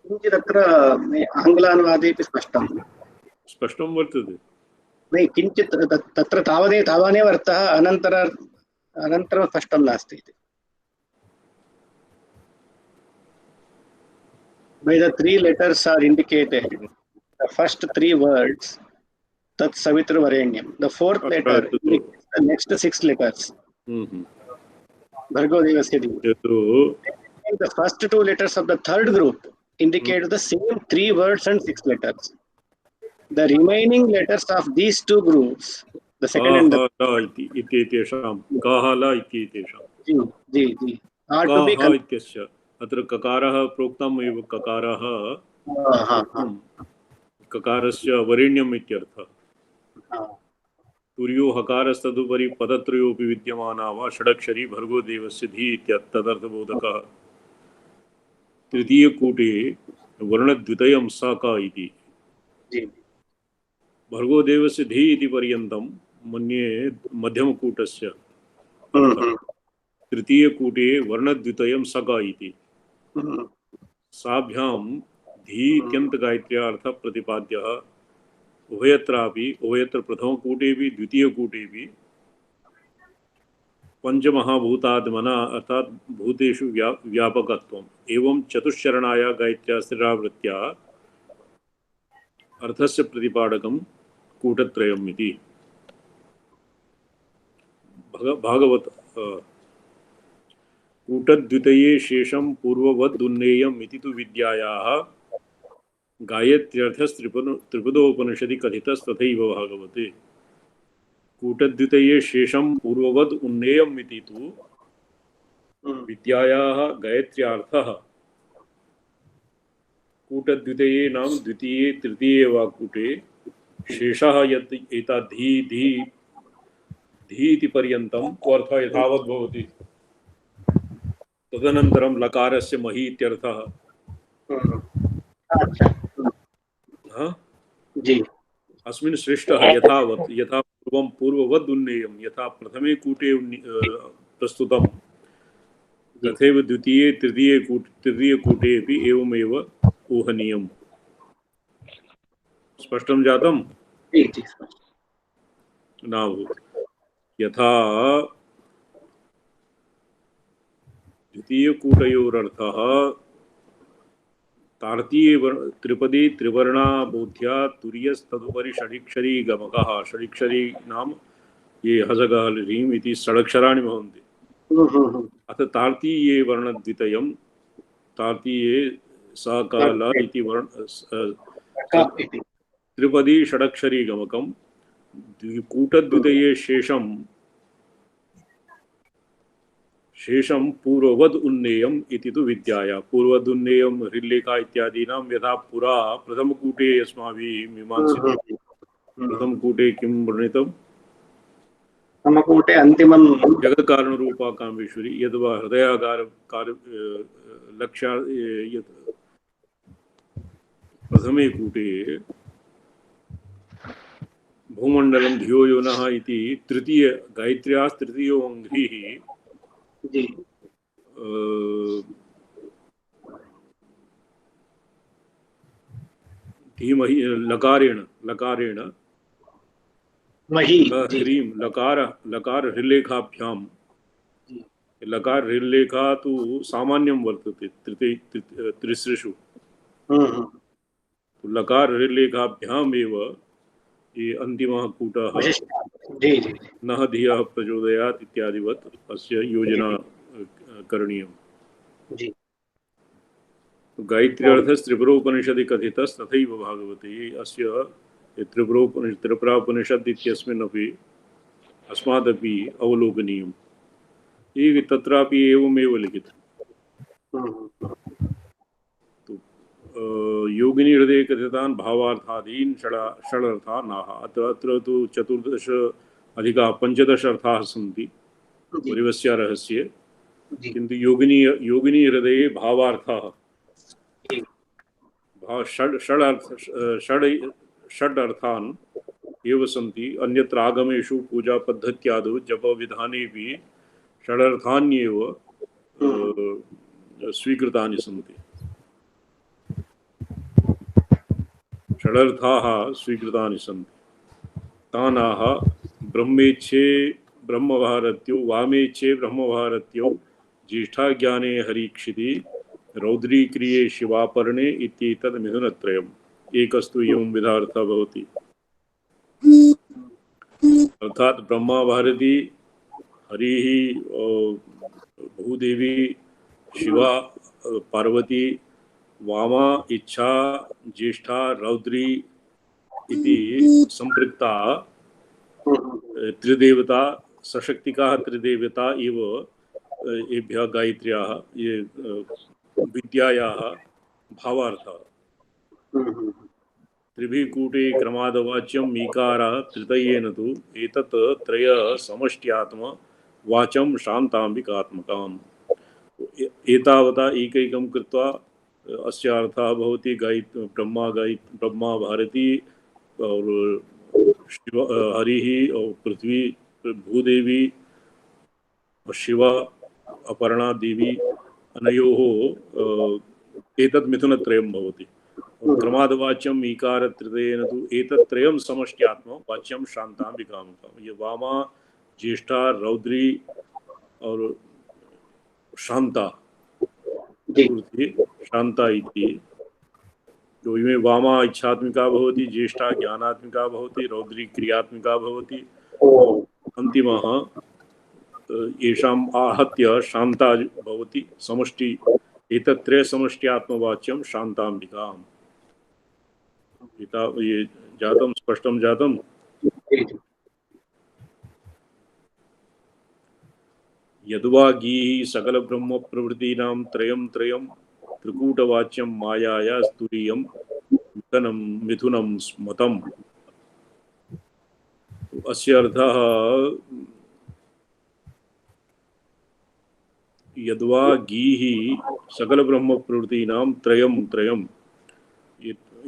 किञ्चिदत्र आङ्ग्लानुवादेपि स्पष्टं वर्तते। नहीं, किञ्चित् तत्र तावदेव अर्थः अनन्तरं स्पष्टं नास्ति इति। By the three letters are indicated, the first three words, Tat Savitra Varenyam. The fourth letter indicates the next six letters. Bhargo Devasya Dhiman. The first two letters of the third group indicate the same three words and six letters. The remaining letters of these two groups, the second and the are to be अत्र ककारः प्रोक्तम् एव। ककारः ककारस्य वरेण्यम् इत्यर्थः। तुर्यो हकारस्तदुपरि पदत्रयोऽपि विद्यमाना वा षडक्षरी भर्गो देवस्य धी इत्यर्थबोधकः। तृतीयकूटे वर्णद्वितयं सा का इति। भर्गो देवस्य धी इति पर्यन्तं मन्ये मध्यमकूटस्य। तृतीयकूटे वर्णद्वितयं सका इति। साभ्यां धी इत्यन्तगायत्र्या अर्थः प्रतिपाद्यः। उभयत्र प्रथमकूटेऽपि द्वितीयकूटेऽपि पंचमहाभूतात्मना अर्थात भूतेषु व्यापकत्वम् एवं चतुश्चरणाय गायत्र्या स्थिरावृत्त्या अर्थस्य प्रतिपादकं कूटत्रयम् इति। भागवत कूटद्वितये शेषं पूर्ववद् इति तु विद्यायाः गायत्र्यर्थस्त्रिपदोपनिषदि कथितस्तथैव भागवते। कूटद्वितये शेषं पूर्ववद् उन्नेयम् इति तु विद्यायाः गायत्र्यार्थः। कूटद्वितये नाम द्वितीये तृतीये वा कूटे शेषः यत् एता धी धी धी इति पर्यन्तं अर्थः यथावत् भवति। तदनन्तरं लकारस्य महि इत्यर्थः। जी अस्मिन् श्रेष्ठः यथावत् यथा पूर्वं पूर्ववद् उन्नेयं यथा प्रथमे कूटे प्रस्तुतं तथैव द्वितीये तृतीये कूटे अपि एवमेव ऊहनीयम्। स्पष्टं जातं? नाभूत्। यथा द्वितीयकूटयोरर्थः तार्तीये त्रिपदी त्रिवर्णाबोध्या तुर्यस्तदुपरि षडक्षरी गमकः। षडक्षरी नाम ये हसगः ह्रीम् इति षडक्षराणि भवन्ति। अथ तार्तीये वर्णद्वितयं तार्तीये सकल इति वर्ण त्रिपदी षडक्षरी गमकं कूटद्वितये शेषं पूर्ववद् उन्नेयम् इति तु विद्याया। पूर्ववद् उन्नेयं हृल्लेखा इत्यादीनां यथा पुरा प्रथमकूटे अस्माभिः मीमांसितं। प्रथमकूटे किं वर्णितं? प्रथमकूटे अन्तिमं जगत्कारणरूपा कामेश्वरी यद्वा हृदयागार लक्ष्या यत् प्रथमे कूटे भूमण्डलं धियो यो नः इति तृतीय गायत्र्याः तृतीयो अङ्घ्रिः धीमहि लकारेण ह्रीं लकार हृल्लेखाभ्यां। लकार हृल्लेखा तु सामान्यं वर्तते त्रिसृषु। लकार हृल्लेखाभ्यामेव ये अन्तिमः कूटः नः धियः प्रचोदयात् इत्यादिवत् अस्य योजना करणीयम्। गायत्र्यर्थस्त्रिपुरोपनिषदि कथितस्तथैव भागवते। अस्य त्रिपुरोपनिषद् इत्यस्मिन् अपि अस्मादपि अवलोकनीयम्। तत्रापि एवमेव लिखितम्। योगिनी हृदये कथितान् भावार्थादीन् षडर्थान् नाह। अत्र तु 14 अधिकाः 15 अर्थाः सन्ति परिवस्य रहस्ये। किन्तु योगिनी हृदये भावार्थः षड् अर्थान् एव सन्ति। अन्यत्र आगमेषु पूजापद्धत्यादौ जपविधानेपि षडर्थान्येव स्वीकृतानि सन्ति। षडर्थाः स्वीकृतानि सन्ति। तानाः ब्रह्मेच्छे ब्रह्मभारत्यो वामेच्छे ब्रह्मभारत्यो ज्येष्ठाज्ञाने हरीक्षिति रौद्रीक्रिये शिवापर्णे इत्येतद् मिथुनत्रयम्। एकस्तु एवं विधार्थः भवति। अर्थात ब्रह्मा भारती हरिः भूदेवी शिवा पार्वती वामा इच्छा ज्येष्ठा रौद्री इति संपृक्ता त्रिदेवता सशक्तिकाः त्रिदेवता इव एभ्यः गायत्र्याः ये विद्यायाः भावार्थः। त्रिभिः कूटे क्रमादवाच्यं मीकारः तृतीयेन तु एतत् त्रय समष्ट्यात्म वाचं शान्ताम्बिकात्मकाम्। एतावता एकैकं कृत्वा अस्य अर्थः भवति ब्रह्मा भारती और शिव हरिः और पृथ्वी भूदेवी शिवा अपर्णा देवी अनयोः एतत् मिथुनत्रयं भवति। क्रमादवाच्यम् ईकार तृतीयेन तु एतत्त्रयं समष्ट्यात्म वाच्यं शान्ताम्बिकात्मकाम्। ये वामा ज्येष्ठा रौद्री और शांता जी प्रकृति शांता इति जो इमे वामा इच्छात्मिका भवति, ज्येष्ठा ज्ञानात्मिका भवति, रौद्री क्रियात्मिका भवति, अन्तिमः येषाम् आहत्य शांता भवति समष्टि एतत्त्रय समष्ट्यात्मवाच्यं शांताम्बिकाम्। ये जातं स्पष्टं जातं। यद्वा गीः सकल ब्रह्म प्रवृत्तीनां त्रयं त्रयं त्रिकूटवाच्यं मायाया स्तुरीयं मिथुनं स्मतम्। अस्य अर्थः यद्वा गीः सकल ब्रह्म प्रवृत्तीनां त्रयं त्रयं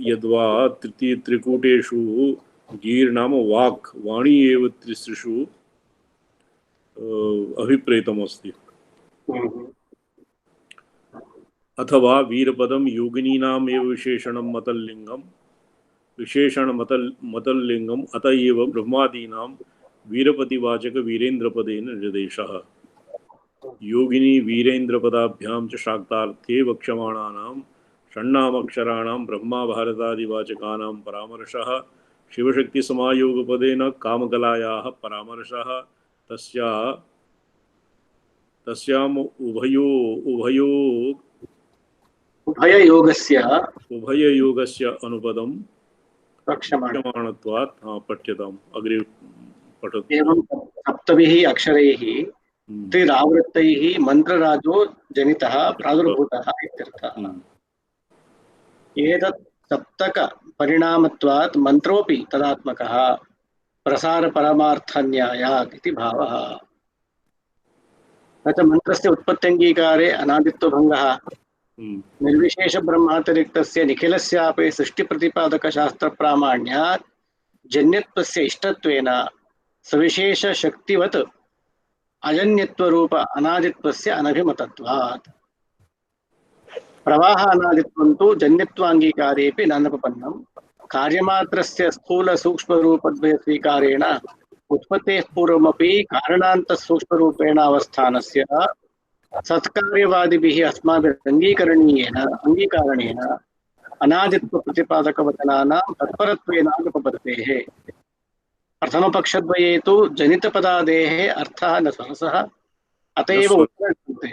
यद्वा तृतीय त्रिकूटेषु गीर्नाम वाक् वाणी एव त्रिसृषु अभिप्रेतमस्ति। अथवा वीरपदं योगिनीनाम् एव विशेषणं मतल्लिंगम विशेषण मतल्लिंगम अतएव ब्रह्मादीनां वीरपतिवाचक वीरेन्द्रपदेन निर्देशः। योगिनी वीरेन्द्रपदाभ्यां च शाक्तार्थे वक्ष्यमाणानां षण्णामक्षराणां ब्रह्मा भारतादिवाचकानां परामर्शः शिवशक्तिसमायोगपदेन कामकलायाः परामर्शः तस्याम् उभययोगस्य अनुपदं वक्ष्यमाणत्वात् पठ्यताम्। अग्रे पठतु। एवं सप्तभिः अक्षरैः त्रिरावृत्तैः मन्त्रराजो जनितः प्रादुर्भूतः इत्यर्थः। एतत् सप्तक परिणामत्वात् मन्त्रोऽपि तदात्मकः प्रसार परमार्थन्यायात् इति भावः। न च मन्त्रस्य उत्पत्त्यङ्गीकारे अनादित्वभङ्गः निर्विशेष ब्रह्मातिरिक्तस्य निखिलस्यापि सृष्टिप्रतिपादकशास्त्रप्रामाण्यात् जन्यत्वस्य इष्टत्वेन सविशेष शक्तिवत् अजन्यत्वरूप अनादित्वस्य अनभिमतत्वात्। प्रवाह अनादित्वं तु जन्यत्वाङ्गीकारेऽपि नानुपपन्नं कार्यमात्रस्य स्थूल सूक्ष्मरूपद्वय स्वीकारेण उत्पत्तेः पूर्वमपि कारणान्तसूक्ष्मरूपेण अवस्थानस्य सत्कार्यवादिभिः अस्माभिः अङ्गीकारणेन अनादित्वप्रतिपादकवचनानां तत्परत्वेनानुपपत्तेः। प्रथमपक्षद्वये तु जनितपदादेः अर्थः न सहसः अतएव उत्तरग्रन्थे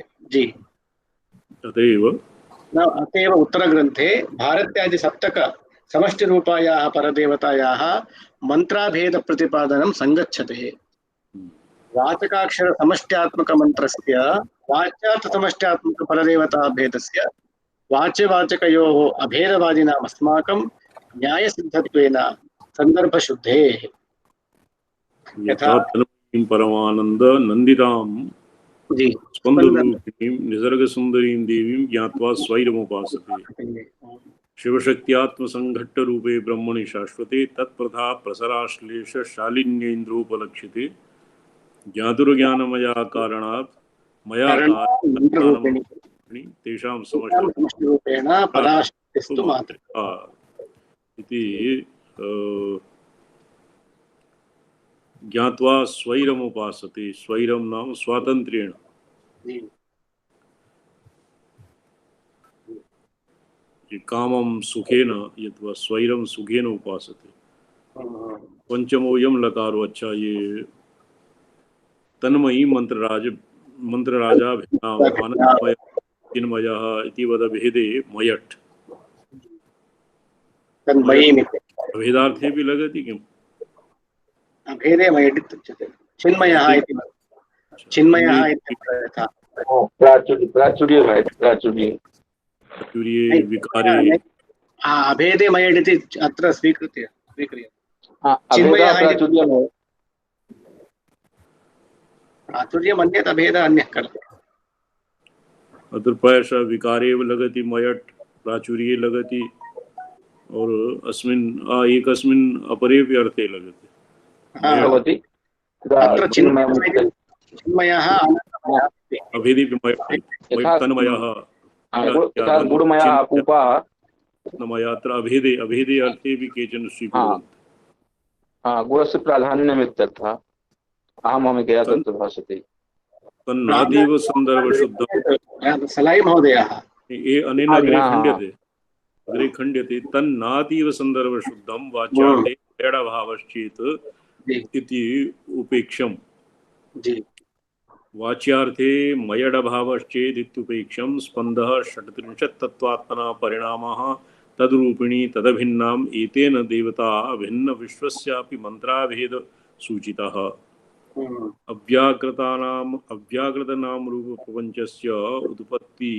अतएव उत्तरग्रन्थे भारत्यादि सप्तक समष्टिरूपायाः परदेवतायाः मन्त्राभेदप्रतिपादनं सङ्गच्छते। वाचकाक्षर समष्ट्यात्मकमन्त्रस्य वाच्यार्थसमष्ट्यात्मकपरदेवताभेदस्य वाच्यवाचकयोः अभेदवादिनाम् अस्माकं न्यायसिद्धत्वेन सन्दर्भशुद्धेः। यथा परमानंद नंदितां स्पंदरूपिणीं निसर्गसुंदरीं देवीं ज्ञात्वा स्वैरमुपासते। शिवशक्त्यात्मसंघट्टरूपे ब्रह्मणि शाश्वते तत्प्रथा प्रसराश्लेष शालिन्येन्द्रोपलक्षिते ज्ञातुर्ज्ञानमया कारणात् मया तेषां समष्टिरूपेण पराश्लिष्टु मात्रा इति ज्ञात्वा स्वैरमुपासते। स्वैरम नाम स्वातंत्र्येण। कामं सुखेन यद्वा स्वैरम सुखेन उपासते। पंचमोऽयं लकारो। अच्छा, ये तन्मयी मंत्रराजा आनंदमय चिन्मयः इति वद भेदे मयट् अभेदार्थे भी लगति किम्? अभेदे मयट् इत्युच्यते। चिन्मयः इति चिन्मयः इति प्राचुर्ये विकारे अभेदे मयट् इति अत्र स्वीक्रियते। प्राचुर्यम् अन्यत् अभेदः अन्यः खलु। अत्र प्रायशः विकारे लगति मयट् प्राचुर्ये लगति और अस्मिन् एकस्मिन् अपरेपि अर्थे लगति। अत्र चिन्मयः अभेदे तन्मयः अत्र अभेदे अर्थे भी केचन स्वीकुर्वन्ति। गुणस्य प्राधान्यमित्यर्थः अहं गया तत्र भाषते। तन्नातीव संदर्भ शुद्धम सलाई महोदयः ये अनेन अग्रे खण्ड्यते अग्रे खण्ड्यते तन्नातीव संदर्भ शुद्धम वाच्यार्थे एडभावश्चेत् इति उपेक्षम जी वाच्यार्थे मयडभावश्चेदित्युपेक्षं स्पन्दः षट्त्रिंशत् तत्त्वात्मना परिणामः तद्रूपिणी तदभिन्नाम् एतेन देवता भिन्न विश्वस्यापि मन्त्राभेद सूचितः अव्याकृतनाम रूप प्रपंचस्य उत्पत्ति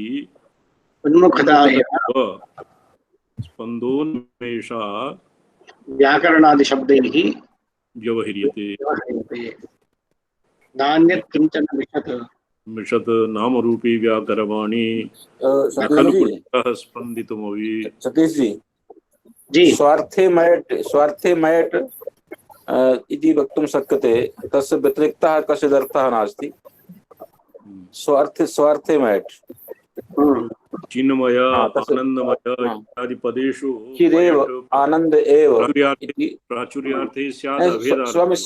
उन्मुखतायाः स्पन्दोन्मेषा व्याकरणादिशब्दैः व्यवह्रियते नान्यत् किञ्चन मिषत् नामरूपी व्याकरवाणी सतीश खलु जी, पुरुषः स्पन्दितुमपि सतीश जी, जी स्वार्थे मयट् इति वक्तुं शक्यते। तस्य व्यतिरिक्तः कश्चिदर्थः नास्ति। स्वार्थे मयट् चिन्मय तस्य आनंदमय इत्यादि पदेषु चिदेव आनंद एव इति प्राचुर्यार्थे स्यात् अभेदार्थे स्वामी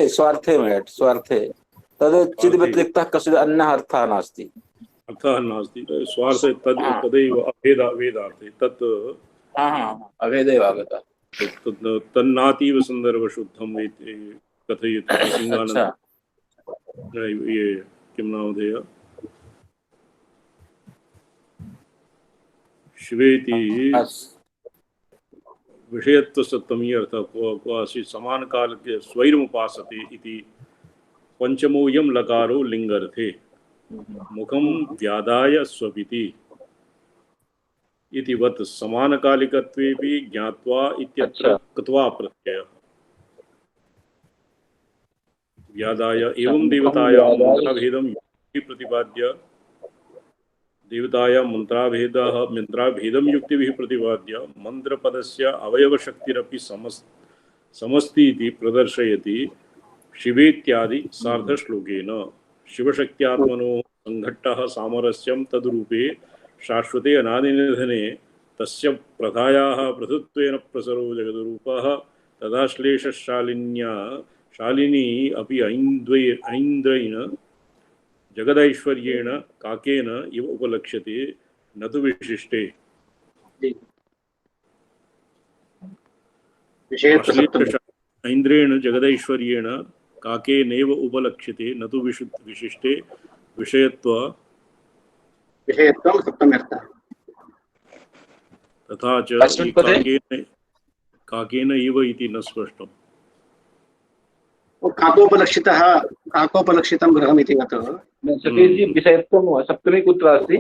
स्वार्थे मयट् स्वार्थे तद् चिद् व्यतिरिक्तः कश्चित् अन्यः अर्थः नास्ति। अर्थः नास्ति स्वार्थे तदैव अभेदार्थे तत् अभेदेव आगतः। तन्नातीव संदर्भ शुद्धम इति कथयति सिंहानन्द ये किं नामधेय शिवेति विषयत्व सप्तमी अर्थ को आसीत् समान काल के स्वैरमुपासते इति पंचमोऽयं लकारो लिंगर्थे मुखं व्यादाय स्वपिति इति वत् समानकालिकत्वेपि ज्ञात्वा इत्यत्र कृत्वा प्रत्ययः व्यादाय एवं देवतायां मंत्राभेदं प्रतिपाद्य देवतायां मंत्राभेदं युक्तिभिः प्रतिपाद्य मंत्रपदस्य अवयवशक्तिरपि समस्ति इति प्रदर्शयति शिवेत्यादि सार्धश्लोकेन शिवशक्त्यात्मनो संघट्टः सामरस्यं तद्रूपे शाश्वते अनादिनिधने तस्य प्रथायाः पृथुत्वेन प्रसरो जगद्रूपः तदा शालिनी अपि ऐन्द्रेण जगदैश्वर्येण काकेन इव उपलक्ष्यते न तु विशिष्टे ऐन्द्रेण जगदैश्वर्येण काकेनैव उपलक्ष्यते न तु विशिष्टे विषयत्वं सप्तम्यर्थः तथा च काकेन इव इति न स्पष्टम् काकोपलक्षितं गृहमिति वत् सतीश जी विषयत्वं सप्तमी कुत्र अस्ति?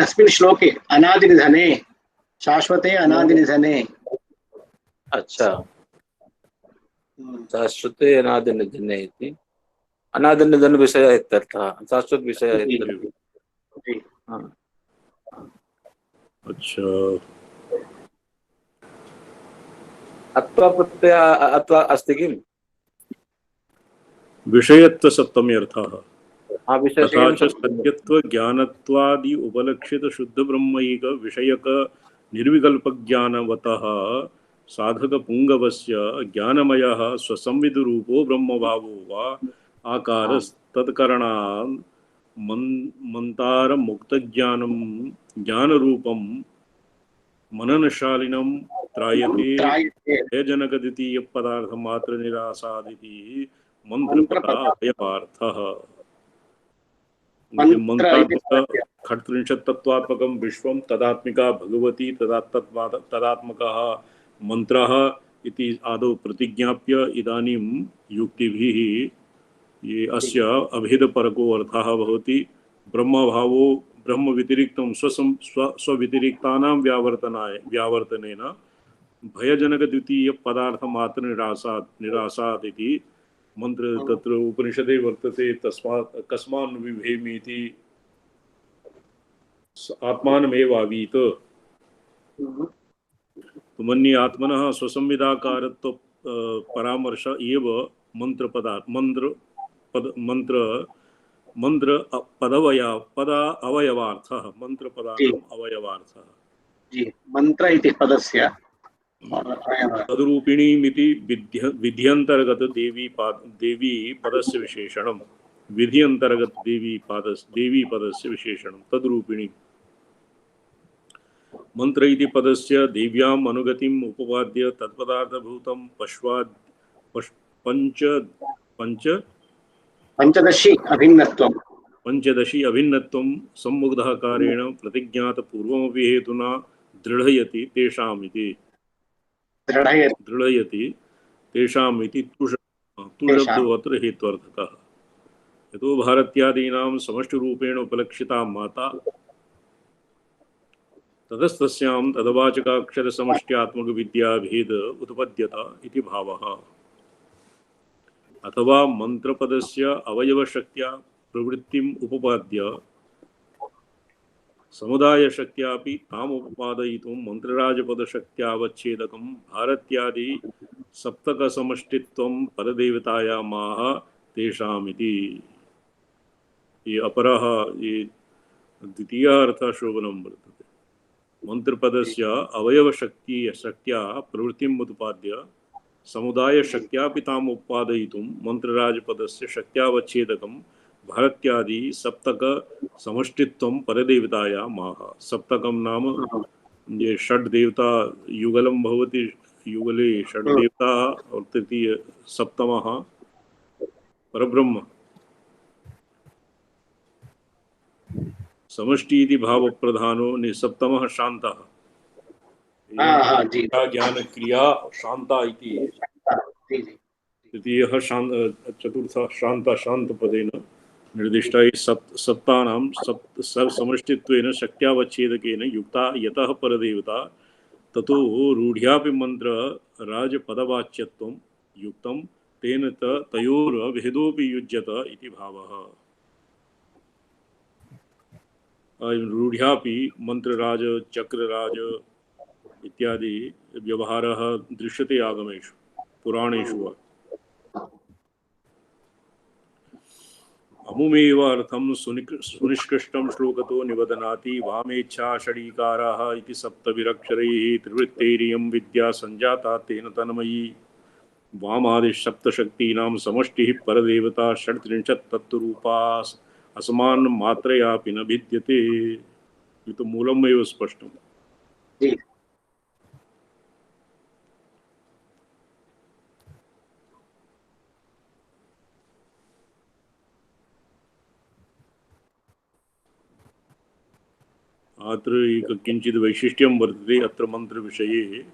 अस्मिन् श्लोके अनादिनिधने शाश्वते अनादिनिधने। अच्छा, शाश्वते अनादिनिधने इति अनादिनिधन विषय इत्यर्थः शाश्वत विषय इत्यर्थः। अच्छा अत्वा प्रत्यय अत्वा अस्ति किम्? विषयत्व सप्तमी अर्थः तथा च विषय सत्यत्व ज्ञानत्वादि उपलक्षित शुद्ध ब्रह्मैक विषयक निर्विकल्प ज्ञानवतः साधक पुंगवस्य ज्ञानमयः स्वसंविदरूपो ब्रह्मभावो वा आकारस्तत्करणात् मंतार मुक्त ज्ञानम ज्ञानरूपम मननशालिनं त्रायते जनक द्वितीय पदार्थ मात्र निरासादिति मंत्रपदा अवयवार्थः मंत्रात्मक खट्त्रिंशत् तत्त्वात्मकं विश्वं तदात्मिका भगवती तदात्मकः मंत्रः इति आदौ प्रतिज्ञाप्य इदानीं युक्तिभिः ये अस्य अभेदपरको अर्थः भवति ब्रह्मभावो ब्रह्म व्यतिरिक्तं स्वव्यतिरिक्तानां व्यावर्तनेन भयजनक द्वितीय पदार्थ मात्र निरासात् इति मंत्र तत्र उपनिषदे वर्तते तस्मात् कस्मान् विभेमीति आत्मानमेवावीत तुमन्ये आत्मनः स्वसंविदाकारत्व परामर्श एव मंत्र अवयवार्थः मंत्र पदार्थम् अवयवार्थः जी मंत्र इति पदस्य तद्रूपिणीमिति विध्यन्तर्गत देवी पदस्य विशेषणं विध्यन्तर्गत देवी पदस्य विशेषणं तद्रूपिणी मंत्र इति पदस्य देव्याम् अनुगतिम् उपपाद्य तत्पदार्थभूतं पंच पंच पंचदशी अभिन्नत्वम् पंचदशी अभिन्नत्वं सम्मुग्धाकारेण प्रतिज्ञातपूर्वमपि हेतुना दृढयति तेषामिति दृढयति तेषामिति तुशब्दोऽत्र हेत्वर्थकः यतो भारत्यादीनां समष्टिरूपेण उपलक्षिता माता ततस्तस्यां तदवाचकाक्षरसमष्ट्यात्मकविद्याभेद उत्पद्यत इति भावः अथवा मंत्रपदस्य अवयवशक्त्या प्रवृत्तिम् उपपाद्य समुदायशक्त्यापि ताम् उपपादयितुं मन्त्रराजपदशक्त्यावच्छेदकं भारत्यादि सप्तकसमष्टित्वं परदेवतायामाह तेषामिति। ये अपरः ये द्वितीयः अर्थः शोभनं वर्तते। मंत्रपदस्य अवयवशक्त्या प्रवृत्तिम् उत्पाद्य समुदायशक्त्यापि ताम् उपपादयितुं मन्त्रराजपदस्य शक्त्यावच्छेदकं भारत्यादि सप्तक समष्टित्वं परदेवतायामाह। सप्तकं नाम ये षड् देवता युगलं भवति, युगले षड् देवता और तृतीय सप्तमः परब्रह्म। समष्टि इति भाव प्रधानो निसप्तमः शान्तः ज्ञान क्रिया शांता इति तृतीयः चतुर्थः शांता शान्तपदेन निर्दिष्टा सप्तानां समष्टित्वेन शक्त्यावच्छेदकेन युक्ता यतः परदेवता ततो रूढ्यापि मंत्र राजपदवाच्यत्वं युक्तं तेन तयोर्भेदोऽपि युज्यत इति भावः। रूढ्यापि मंत्रराज चक्रराज इत्यादि व्यवहारः दृश्यते आगमेषु पुराणेषु वा। अमुमेव अर्थं सुनिष्कृष्टं श्लोकतो निवदनाति वामेच्छा षडीकाराः इति सप्तविरक्षरैः त्रिवृत्तैरियं विद्या संजाता तेन तन्मयी वामादिसप्तशक्तीनां समष्टिः परदेवता षड्त्रिंशत् तत्त्वरूपा असमान मात्रयापि न भिद्यते। ये तो मूलमेव स्पष्टम्। अत्र एक किंचित् वैशिष्ट्यं वर्तते अत्र मन्त्रविषये।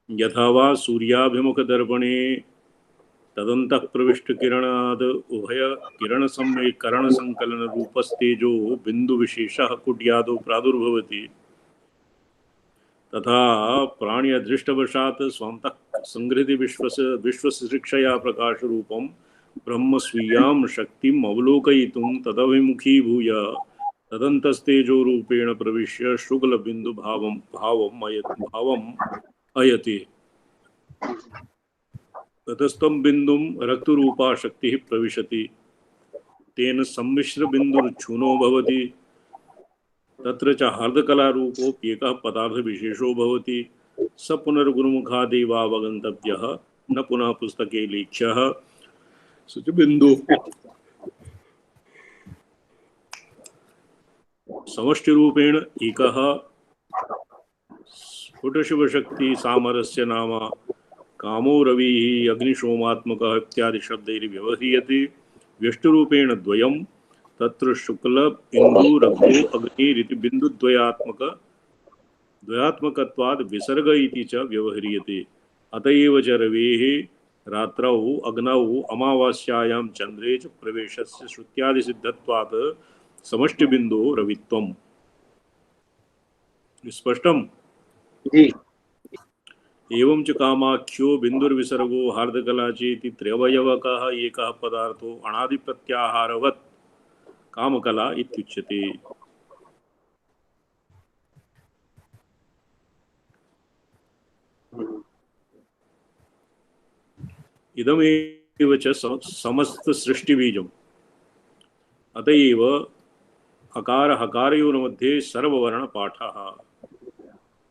यथा वा सूर्याभिमुखदर्पणे तदन्तः प्रविष्टकिरणाद् उभय किरणसंकलनरूपस्तेजो बिन्दुविशेषः कुड्यादौ प्रादुर्भवति तथा प्राण्यदृष्टवशात् स्वान्तः संगृह्य विश्वशिक्षया प्रकाशरूपं ब्रह्म स्वीयां शक्तिम् अवलोकयितुं तदभिमुखीभूय तदन्तस्तेजोरूपेण प्रविश्य शुक्लबिन्दुभावम् अयति। ततस्तं बिंदुं रक्तरूपा शक्तिः प्रविशति तेन सम्मिश्र बिंदुर्च्छूनो भवति। तत्र च हार्दकलारूपोऽप्येकः पदार्थविशेषो भवति। स पुनर्गुरुमुखादेवावगन्तव्यः न पुनः पुस्तके लेख्यः। स च बिन्दु समष्टिरूपेण एकः स्फुटशिवशक्ति सामरस्य नाम कामो रविः अग्निशोमात्मकः इत्यादि शब्दैर्व्यवह्रियते। व्यष्टिरूपेण द्वयं तत्र शुक्ल इंदु रक्तो अग्निरिति बिन्दुद्वयात्मकत्वाद् विसर्ग इति च व्यवह्रियते। अतएव च रवेः रात्रौ अग्नौ अमावास्यायां चंद्रे च प्रवेशस्य श्रुत्यादिसिद्धत्वात् समष्टिबिन्दो रवित्वम्। स्पष्टम्? एवं च कामाख्यो बिन्दुर्विसर्गो हार्दकला चेति त्र्यवयवकः एकः पदार्थो अनादिप्रत्याहारवत् कामकला इत्युच्यते। इदमेव च समस्त सृष्टिबीजम्। अतएव हकार हकारयोर्मध्ये सर्ववर्ण पाठः।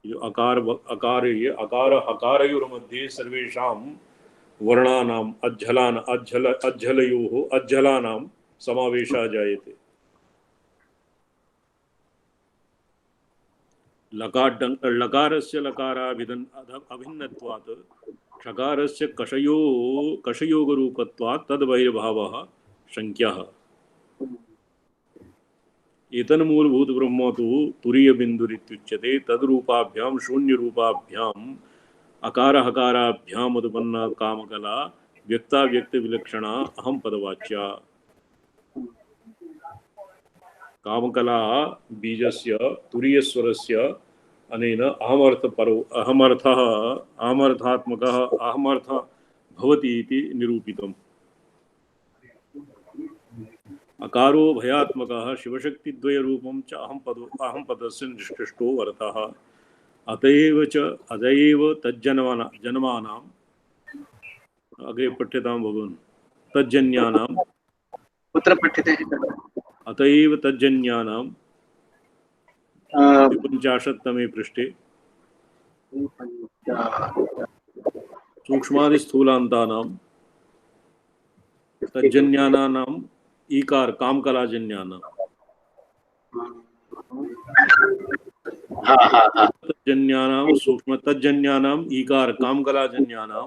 जो अकार अकार अकार हकारयोर्मध्ये सर्वेषां वर्णानाम् अज्झलयोः अज्झलानां समावेशः जायते। लकारस्य अभिन्नत्वात् षकारस्य कषयोगरूपत्वात् तद्बहिर्भावः शङ्क्यः। एतन्मूलभूतब्रह्म तु तुरीयबिन्दुरित्युच्यते। तद्रूपाभ्यां शून्यरूपाभ्याम् अकार हकाराभ्याम् उत्पन्ना कामकला व्यक्ताव्यक्तविलक्षणा अहं पदवाच्या। कामकला बीजस्य तुरीयस्वरस्य अनेन अहमर्थात्मकः अहमर्थः भवति इति निरूपितम्। अकारो भयात्मकः शिवशक्तिद्वयरूपं च अहं पदस्य निष्कृष्टो अर्थः। अतएव तज्जन्मानाम् अग्रे पठ्यतां भवन् तज्जन्यानां कुत्र पठ्यते? अतएव तज्जन्यानां 50तमे पृष्ठे सूक्ष्मादिस्थूलान्तानां तज्जन्यानाम् ईकार कामकलाजन्यानां तज्जन्यानां सूक्ष्म तज्जन्यानाम् ईकार कामकलाजन्यानां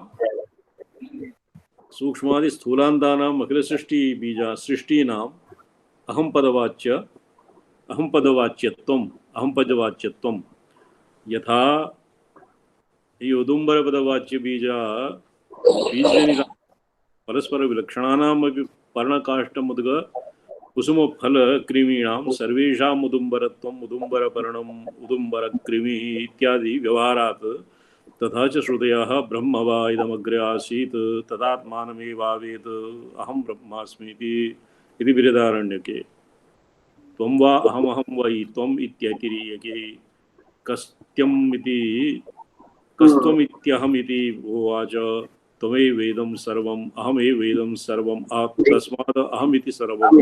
सूक्ष्मादिस्थूलान्तानाम् अखिलसृष्टि बीजा सृष्टीनाम् अहं पदवाच्यत्वं यथा उदुम्बर पदवाच्य बीजा बीजजनिता परस्पर विलक्षणानामपि पर्णकाष्ठमुद्ग कुसुमफलक्रिमीणां सर्वेषाम् उदुम्बरत्वम् उदुम्बरपर्णम् उदुम्बरक्रिमिः इत्यादि व्यवहारात् तथा च श्रुतयः ब्रह्म वा इदमग्रे आसीत् तदात्मानमेवावेत् अहं ब्रह्मास्मीति इति बृहदारण्यके। त्वं वा अहमहं वै त्वम् इत्यतिरीयके कस्त्वमित्यहमिति उवाच। त्वमेवेदं सर्वम् अहमेवेदं सर्वम् तस्मात् अहमिति सर्वम्।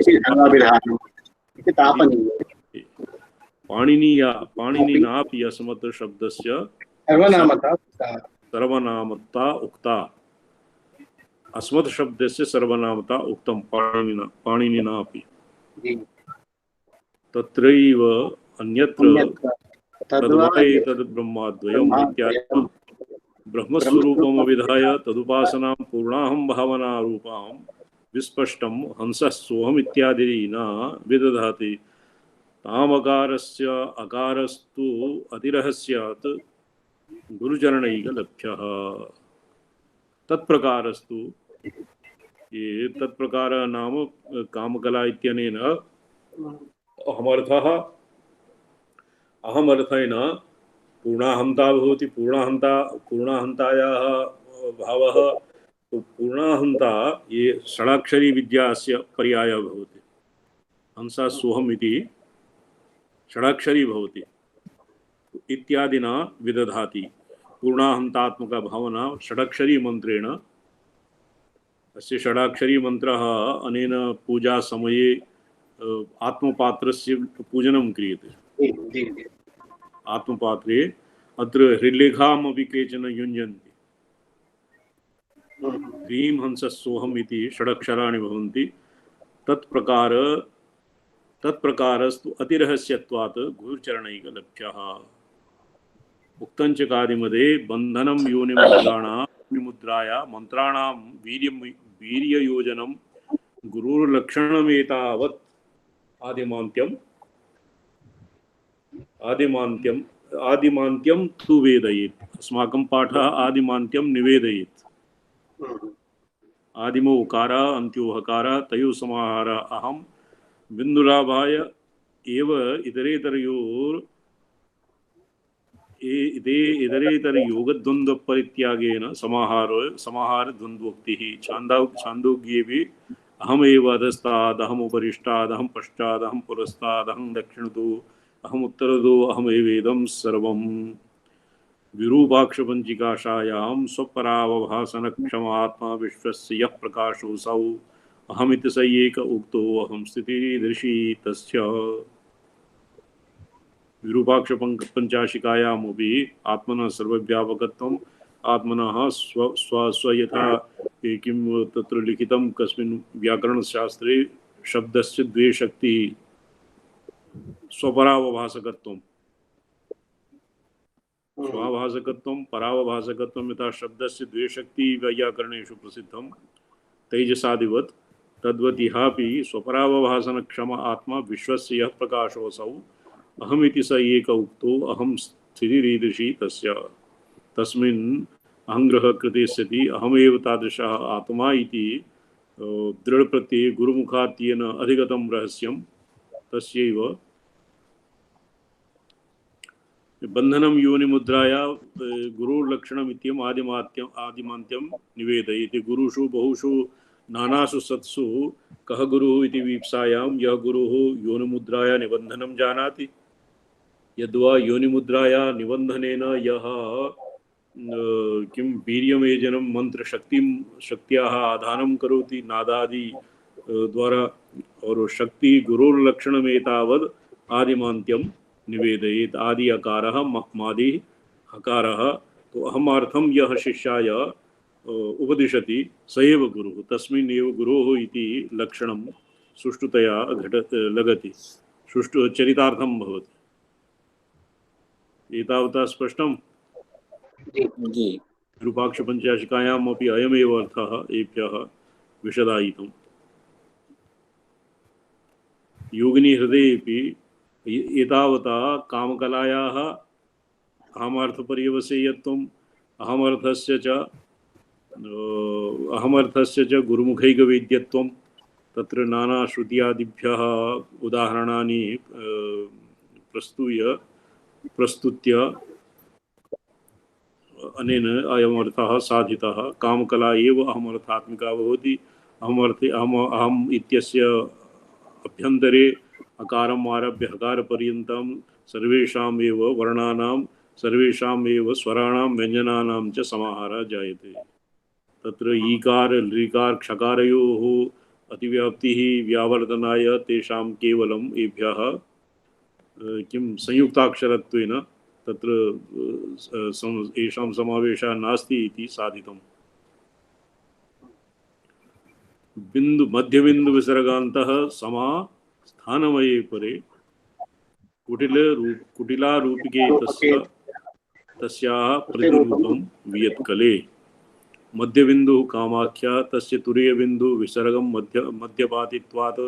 पाणिनिनापि अस्मत् शब्दस्य सर्वनामता उक्ता। अस्मत् शब्दस्य सर्वनामता उक्तं पाणिनिनापि। तत्रैव अन्यत्र तद्वा एतद् ब्रह्माद्वयम् इत्यादि ब्रह्मस्वरूपम् अविधाय तदुपासनां पूर्णाहं भावनारूपां विस्पष्टं हंसः सोऽहम् इत्यादि न विदधाति। तामकारस्य अकारस्तु अतिरहस्यात् गुरुचरणैकलभ्यः। तत्प्रकारस्तु ये तत्प्रकार नाम कामकला इत्यनेन अहमर्थेन पूर्णाहंता भवति। पूर्णाहंतायाः भावः पूर्णाहंता ये षडाक्षरी विद्यास्य पर्यायः भवति। हंसा सोऽहम् इति षडाक्षरी भवति इत्यादिना विदधाति। पूर्णाहंतात्मक भावना षडाक्षरी मंत्रेण अस्य षडाक्षरी मंत्रः अनेन पूजा समये आत्मपात्रस्य पूजनं क्रियते। आत्मपात्रे अत्र हृल्लेखामपि केचन युञ्जन्ति। ह्रीं हंसः सोऽहम् इति षडक्षराणि भवन्ति। तत्प्रकारस्तु अतिरहस्यत्वात् गुरुचरणैकलभ्यः। उक्तञ्च कार्यमदे बन्धनं योनिमुद्राया मंत्राणां वीर्ययोजनं गुरुर्लक्षणमेतावत् आदिमान्त्यं तु वेदयेत्। अस्माकं पाठः आदिमान्त्यं निवेदयेत्। आदिमो उकारः अन्त्यो हकारः तयोः समाहारः अहं बिन्दुलाभाय एव इतरेतरयोगद्वन्द्वपरित्यागेन समाहारद्वन्द्वोक्तिः। छान्दोग्येऽपि अहमेव अधस्ताद् अहमुपरिष्टाद् अहं पश्चादहं पुरस्ताद् अहं दक्षिणतो अहम् उत्तरतो अहमेवेदं सर्वम्। विरूपाक्षपञ्चिकाशायां स्वपरावभासनक्षमात्मा विश्वस्य यः प्रकाशोऽसौ अहमिति स एक उक्तो अहं स्थितिदृशी तस्य। विरूपाक्ष पंचाशिकायामपि आत्मनः सर्वव्यापकत्वम् आत्मनः स्वयथा किं तत्र लिखितं कस्मिन् व्याकरणशास्त्रे शब्दस्य द्वे शक्तिः स्वपरावभासकत्वं स्वाभासकत्वं परावभासकत्वं यथा शब्दस्य द्वे शक्तिः वैयाकरणेषु प्रसिद्धं तैजसादिवत् तद्वत् इहापि स्वपरावभासनक्षम आत्मा विश्वस्य यः प्रकाशोऽसौ अहमिति स एक उक्तो अहं स्थितिरीदृशी तस्य तस्मिन् अहङ्ग्रहः कृते सति अहमेव तादृशः आत्मा इति दृढप्रत्यये गुरुमुखात् येन अधिगतं रहस्यं तस्यैव बंधनम योनिमुद्राया गुरुर्लक्षणमित्यम् आदिमान्त्यं निवेदयति। गुरुषु बहुषु नानासु सत्सु कः गुरुः इति वीप्सायां यः गुरुः योनिमुद्राया निबन्धनं जानाति यद्वा योनिमुद्राया निबन्धनेन यः किं वीर्यमेजनं शक्त्याः आधानं करोति नादादि द्वारा और शक्ति गुरुर्लक्षणमेतावद् आदिमान्त्यं निवेदयेत्। आदि अकारः मादि हकारः तो अहमार्थं यः शिष्याय उपदिशति स एव गुरुः तस्मिन् एव गुरोः इति लक्षणं सुष्ठुतया लगति सुष्ठु चरितार्थं भवति। एतावता स्पष्टं जी विरूपाक्ष पंचाशिकायाम् अपि अयमेव अर्थः एभ्यः विशदायितम्। योगिनी हृदयेपि एतावता कामकलायाः अहमर्थपर्यवसेयत्वम् अहमर्थस्य च गुरुमुखैकवेद्यत्वं तत्र नानाश्रुत्यादिभ्यः उदाहरणानि प्रस्तुत्य अनेन अयमर्थः साधितः। कामकला एव अहमर्थात्मिका भवति। अहम् इत्यस्य अभ्यन्तरे अकारम् आरभ्य हकारपर्यन्तं सर्वेषाम् एव वर्णानां सर्वेषाम् एव स्वराणां व्यञ्जनानां च समाहारः जायते। तत्र ईकार ऋकार क्षकारयोः अतिव्याप्तिः व्यावर्तनाय तेषां केवलम् एभ्यः किं संयुक्ताक्षरत्वेन तत्र येषां समावेशः नास्ति इति साधितम्। बिंदु मध्यबिंदु विसर्गान्तः समा स्थानमये परे कुटिलारूपिके तस्याः प्रतिरूपं वियत्कले। मध्यबिंदु कामाख्या तस्य तुरीयबिंदु विसर्गं मध्यपातित्वात्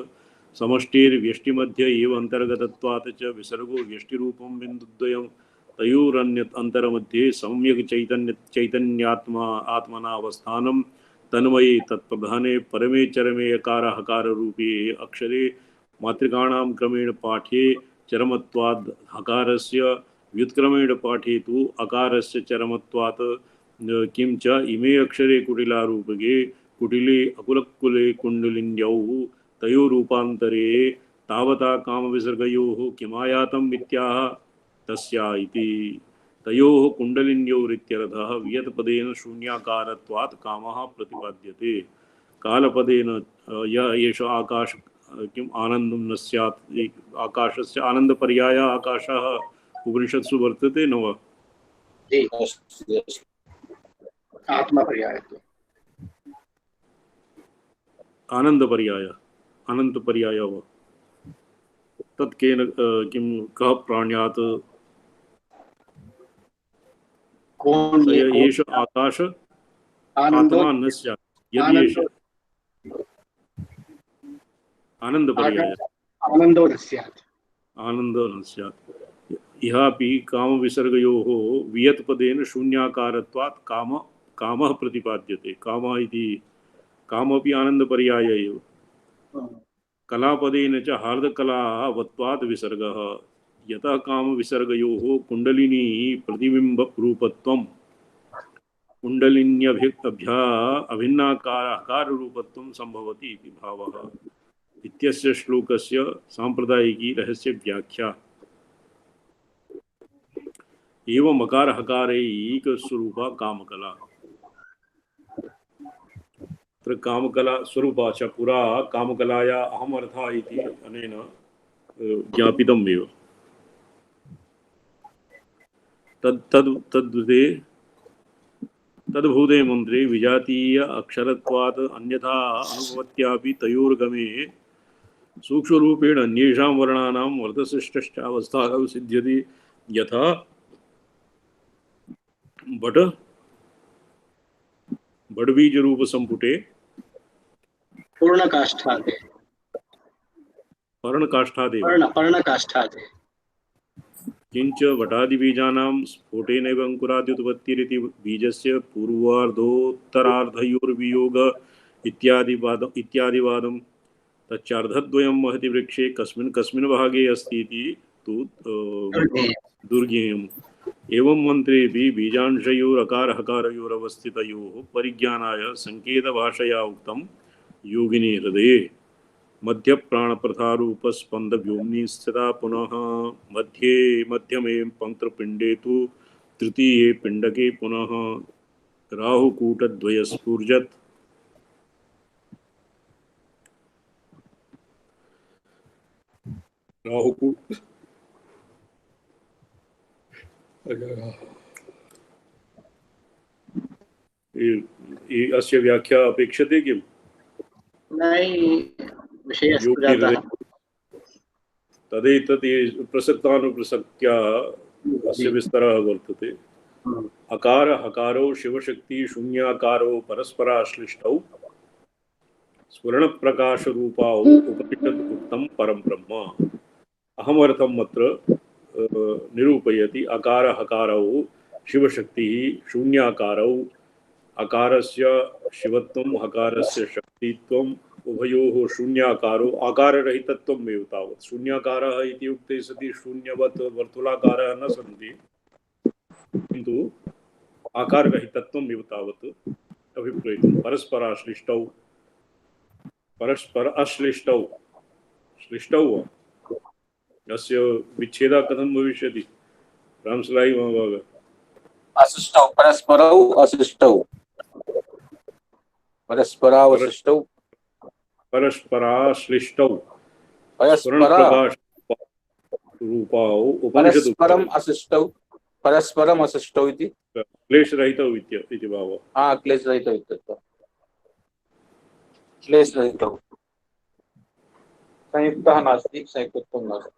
समष्टिर्व्यष्टिमध्य एव अंतर्गतत्वात् च विसर्गो व्यष्टिरूपं बिंदुद्वयं तयोरन्यन्तरमध्ये सम्यक् आत्मना अवस्थानं तन्मये तत्प्रधाने परमे चरमे हकाररूपे अक्षरे मातृकाणां क्रमेण पाठ्ये चरमत्वाद् हकारस्य व्युत्क्रमेण पाठे तु अकारस्य चरमत्वात् किं च इमे अक्षरे कुटिलारूपके कुटिले अकुलकुले कुण्डलिन्यौ तयोरूपान्तरे तावता कामविसर्गयोः किमायातम् इत्याह तस्या इति। तयोः कुण्डलिन्योरित्यर्थः वियत्पदेन शून्याकारत्वात् कामः प्रतिपाद्यते। कालपदेन एष आकाश किम् आनन्दं न स्यात् आकाशस्य आनन्दपर्याय आकाशः उपनिषत्सु वर्तते न वा? आत्मपर्याय आनन्दपर्याय अनन्तपर्याय वा तत् केन किं कः प्राण्यात् एष आकाश आत्मा न स्यात् यदि एष आनन्दपर्याय आनन्दो न स्यात् इहापि कामविसर्गयोः वियत्पदेन शून्याकारत्वात् कामः प्रतिपाद्यते। कामः इति कामपि आनन्दपर्याय एव। कलापदेन च हार्दकलावत्वात् विसर्गः यतः कामविसर्गयोः कुण्डलिनी प्रतिबिम्बरूपत्वं कुण्डलिन्यभ्यः अभिन्नाकाररूपत्वं संभवति इति भावः। इत्यस्य श्लोकस्य सांप्रदायिकी रहस्य व्याख्या। एवं मकार हकारैक स्वरूपा कामकला। तत्र कामकला स्वरूपा च पुरा कामकलाया अहमर्थः इति अनेन ज्ञापितम् एव। तद्भुते तद्भूते मंत्रे विजातीय अक्षरत्वात् अन्यथा अनुभवत्यापि तयोर्गमे सूक्ष्मरूपेण अन्येषां वर्णानां वर्धशिष्टावस्थाः सिद्ध्यति यथा बडबीजरूप संपुटे पूर्णकाष्ठादे पर्णकाष्ठादेव पर्णकाष्ठादे किंच वटादिबीजानां स्फोटेनैव अंकुराद्युत्पत्तिरिति बीजस्य पूर्वार्धोत्तरार्धयोर्वियोग इत्यादिवादं तच्चार्धद्वयं महति वृक्षे कस्मिन् कस्मिन् भागे अस्ति इति तु दुर्ज्ञेयम् एवं मंत्रेऽपि बीजांशयोरकारहकारयोरवस्थितयोः परिज्ञानाय संकेतभाषया उक्तं योगिनी हृदये मध्यप्राणप्रथारूपस्पन्दव्योम्नि स्थिता पुनः मध्यमे पंक्तपिण्डे तु तृतीये पिण्डके पुनः राहुकूटद्वयस्फुर्जत् राहुकूट अस्य व्याख्या अपेक्षते किम्? नहीं विषयस्तु जातः तदेतत् प्रसक्तानुप्रसक्त्या अस्य विस्तरः वर्तते। अकार हकारो शिवशक्ति शून्याकारो परस्पराश्लिष्टौ स्फुरणप्रकाशरूपौ उपनिषद् उक्तं परं ब्रह्म अहमर्थम् अत्र निरूपयति। अकार हकारौ शिवशक्तिः शून्याकारौ अकारस्य शिवत्वं हकारस्य शक्तित्वम् उभयोः शून्याकारो आकाररहितत्वमेव तावत्। शून्याकारः इति उक्ते सति शून्यवत् वर्तुलाकारः न सन्ति किन्तु आकाररहितत्वमेव तावत् अभिप्रेतुं परस्पराश्लिष्टौ परस्पर अश्लिष्टौ श्लिष्टौ अस्य विच्छेदः कथं भविष्यति? रामसलाई महाभाग अशिष्टौ परस्परौ अशिष्टौ परस्परावशिष्टौ परस्पराश्लिष्टौ रूपौ परस्परम अशिष्टौ परस्परम अशिष्टौ इति क्लेशरहितौ इति भावः। क्लेशरहितौ इत्यर्थः। क्लेशरहितौ संयुक्तः नास्ति संयुक्तत्वं नास्ति।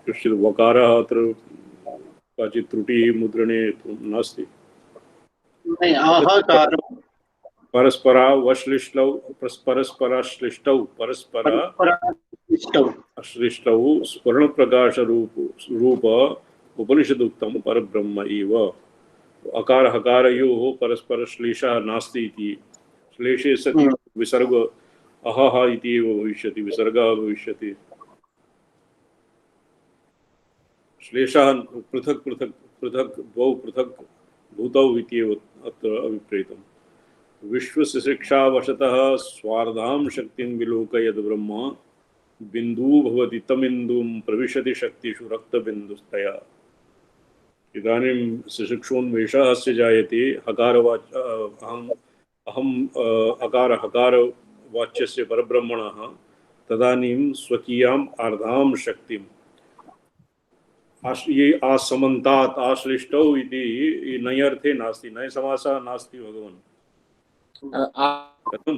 कश्चित् वकारः अत्र काचित् त्रुटिः मुद्रणे नास्ति। परस्परावश्लिष्टौ परस्पराश्लिष्टौ परस्पराश्लिष्टौ स्फुरणप्रकाशरूप उपनिषदुक्तं परब्रह्म एव। अकार हकारयोः परस्परश्लेषः नास्ति इति। श्लेषे सति विसर्ग अहः इति एव भविष्यति, विसर्गः भविष्यति। श्लेषः पृथक् पृथक् पृथक् द्वौ पृथक् भूतौ इत्येव अत्र अभिप्रेतम्। विश्वस्य शिक्षावशतः स्वार्धां शक्तिं विलोकयद् ब्रह्म बिन्दु भवति तमिन्दुं प्रविशति शक्तिषु रक्तबिन्दुस्तया। इदानीं शिक्षोन्मेषः अस्य जायते अहम् अकार हकार वाच्यस्य परब्रह्मणः तदानीं स्वकीयाम् अर्धां शक्तिं ये आसमन्तात् आश्लिष्टौ इति नय अर्थे नास्ति, नय समासः नास्ति भगवन्। कथं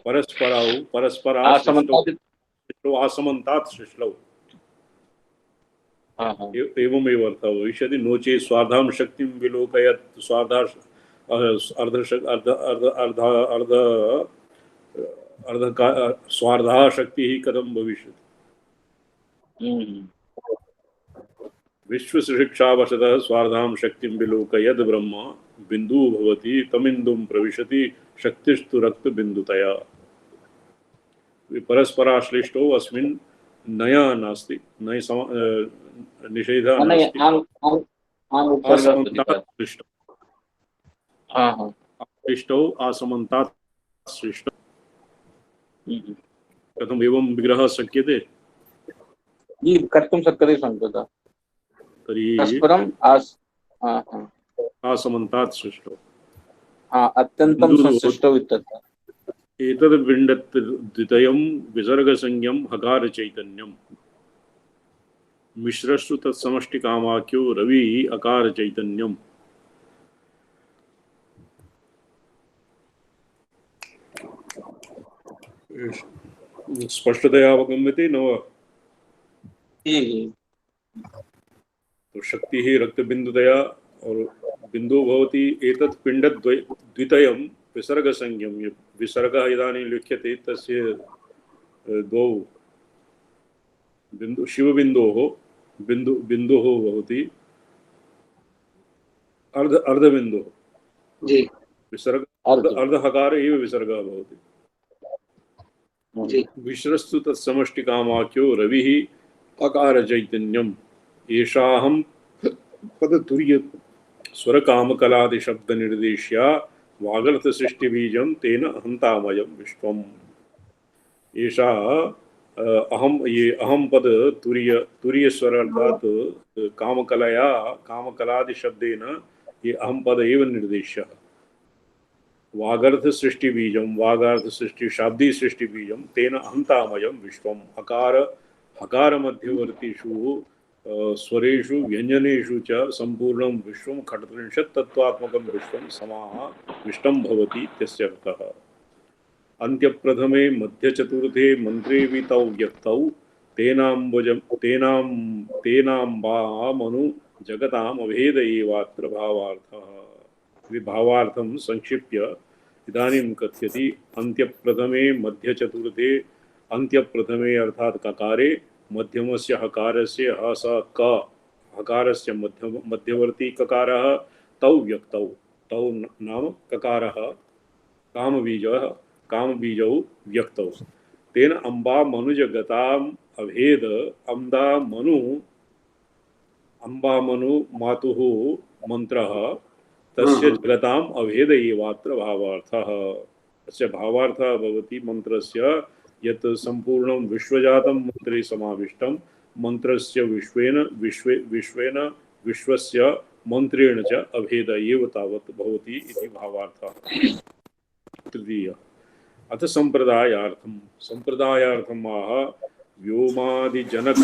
परस्परौ परस्पराश्लिष्टौ आसमन्तात् श्लिष्टौ एवमेव अर्थः भविष्यति। नो चेत् स्वार्धां शक्तिं विलोकयत् स्वार्धा शक्तिः कथं भविष्यति? विश्वशिक्षावशतः स्वार्धां शक्तिं विलोकयद् ब्रह्म बिन्दु भवति तमिन्दुं प्रविशति शक्तिस्तु रक्तबिन्दुतया। परस्पराश्लिष्टौ अस्मिन् नय नास्ति, नय निषेधः नास्ति। श्लिष्टौ आसमन्तात् श्लिष्टौ कथम् एवं विग्रहः शक्यते? कर्तुं शक्यते संकेतः। तर्हि परस्परम हाँ हाँ असमन्तात् सृष्टौ हाँ अत्यंतम संश्लिष्टौ इत्यर्थः। एतद् पिण्डद्वयं विसर्गसंज्ञं हकार चैतन्यम् मिश्रस्तु तत्समष्टिकामाख्यो रवि अकार चैतन्यम्। स्पष्टतया अवगम्यते न वा? तो शक्ति ही रक्तबिंदुतया और बिंदु भवति एतत् पिण्डद्वयं विसर्गसंज्ञं विसर्गः इदानीं लिख्यते तस्य द्वौ बिंदु शिवबिन्दोः बिन्दुः भवति अर्धबिन्दुः जी विसर्ग अर्ध अर्धहकार एव विसर्गः भवति। जी विश्रस्तु तत्समष्टिकामाख्यो रविः अकार चैतन्यम् एषाहं पदतुर्य स्वरकामकलादिशब्दनिर्देश्या वागर्थसृष्टिबीजं तेन हन्तामयं विश्वम्। एषा अहम ये अहम पद तुर्य स्वर अर्थात कामकलादि शब्देन ये अहम पद एव निर्देश्य वागर्थ सृष्टि बीजम वागार्थ सृष्टि शाब्दी सृष्टि बीजम तेन हंतामयम विश्वम। अकार हकार मध्यवर्तीषु स्वरेषु व्यंजनेषु च संपूर्णं विश्वं खट्त्रिंशत् तत्त्वात्मकं विश्वं समाविष्टं भवति इत्यर्थः। अन्त्यप्रथमे मध्यचतुर्थे मंत्रे तौ व्यक्तौ तेनाम्बामनु जगताम् अभेद एवात्र भावार्थः। भावार्थं संक्षिप्य इदानीं कथ्यति अन्त्यप्रथमे मध्यचतुर्थे अन्त्यप्रथमे अर्थात ककारे मध्यमस्य हकारस्य हस क हकारस्य मध्यवर्ती ककारः तौ व्यक्तौ तौ नाम ककारः कामबीजौ व्यक्तौ तेन अम्बा मनुजगताम् अभेद अम्बामनु मातुः मंत्रः तस्य जगताम् अभेद एवात्र भावार्थः। तस्य भावार्थः भवति मंत्रस्य यत् संपूर्णं विश्वजातं मंत्रे समाविष्टं मंत्रस्य विश्वस्य मंत्रेण च अभेद एव तावत् भवति इति भावार्थः। तृतीय अथ संप्रदायार्थम आह व्योमादिजनक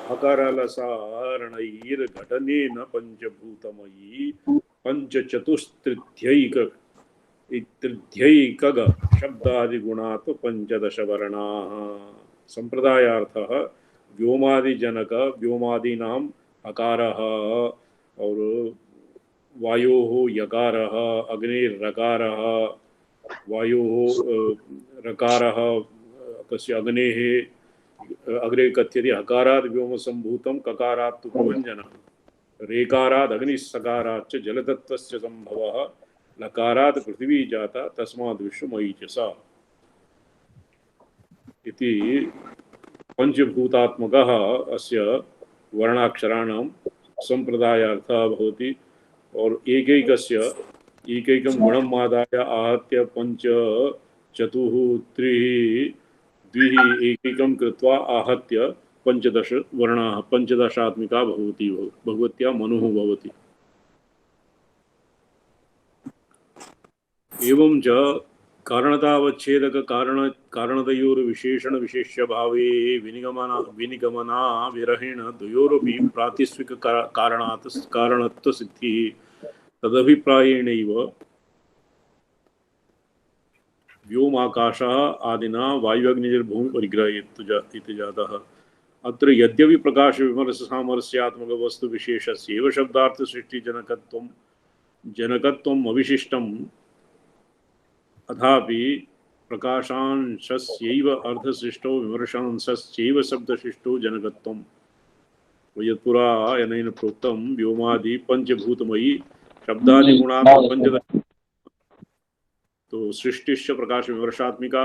हकारलसारणैर्घटनेन पंचभूतमयी पंचचतुस्तृध्यैकग शब्दादिगुणात् पंचदश वर्णाः। संप्रदायार्थः व्योमादिजनक व्योमादीनां हकारः और वायोः यकारः अग्निर्रकारः वायोः रकारः तस्य अग्नेः अग्रे कथ्यते हकारात् व्योमसम्भूतं ककारात् तु प्रभञ्जनः रेकारात् अग्निस्सकारात् च जलतत्त्वस्य सम्भवः लकारात् पृथिवी जाता तस्मात् विश्वमयी च सा इति पंचभूतात्मकः अस्य वर्णाक्षराणां संप्रदायार्थः भवति। और एकैकं गुणम् आदाय आहत्य पंच चतुः त्रिः द्विः एकैकं कृत्वा आहत्य पंचदश वर्णाः पंचदशात्मिका भवति भगवत्या मनुः भवति। एवं च कारणतावच्छेदक कारणतयोर्विशेषण विशेष्य भावे विनिगमना विरहेण द्वयोरपि प्रातिस्विक कारणत्व सिद्धिः तदभिप्रायेणैव व्योमाकाशः आदिना वायुअग्निर्भूमि परिग्रह इति जातः। अत्र यद्यपि प्रकाश विमर्श सामरस्यात्मक वस्तु विशेषस्यैव शब्दार्थ सृष्टि जनकत्वम् अविशिष्टम् अथापि प्रकाशांशस्यैव अर्थसृष्टौ विमर्शांशस्यैव शब्दशिष्टौ जनकत्वम्। यत्पुरा अनेन प्रोक्तं व्योमादि पंचभूतमयी शब्दादिगुणात् पंचदश तो सृष्टिश्च प्रकाश विमर्शात्मिका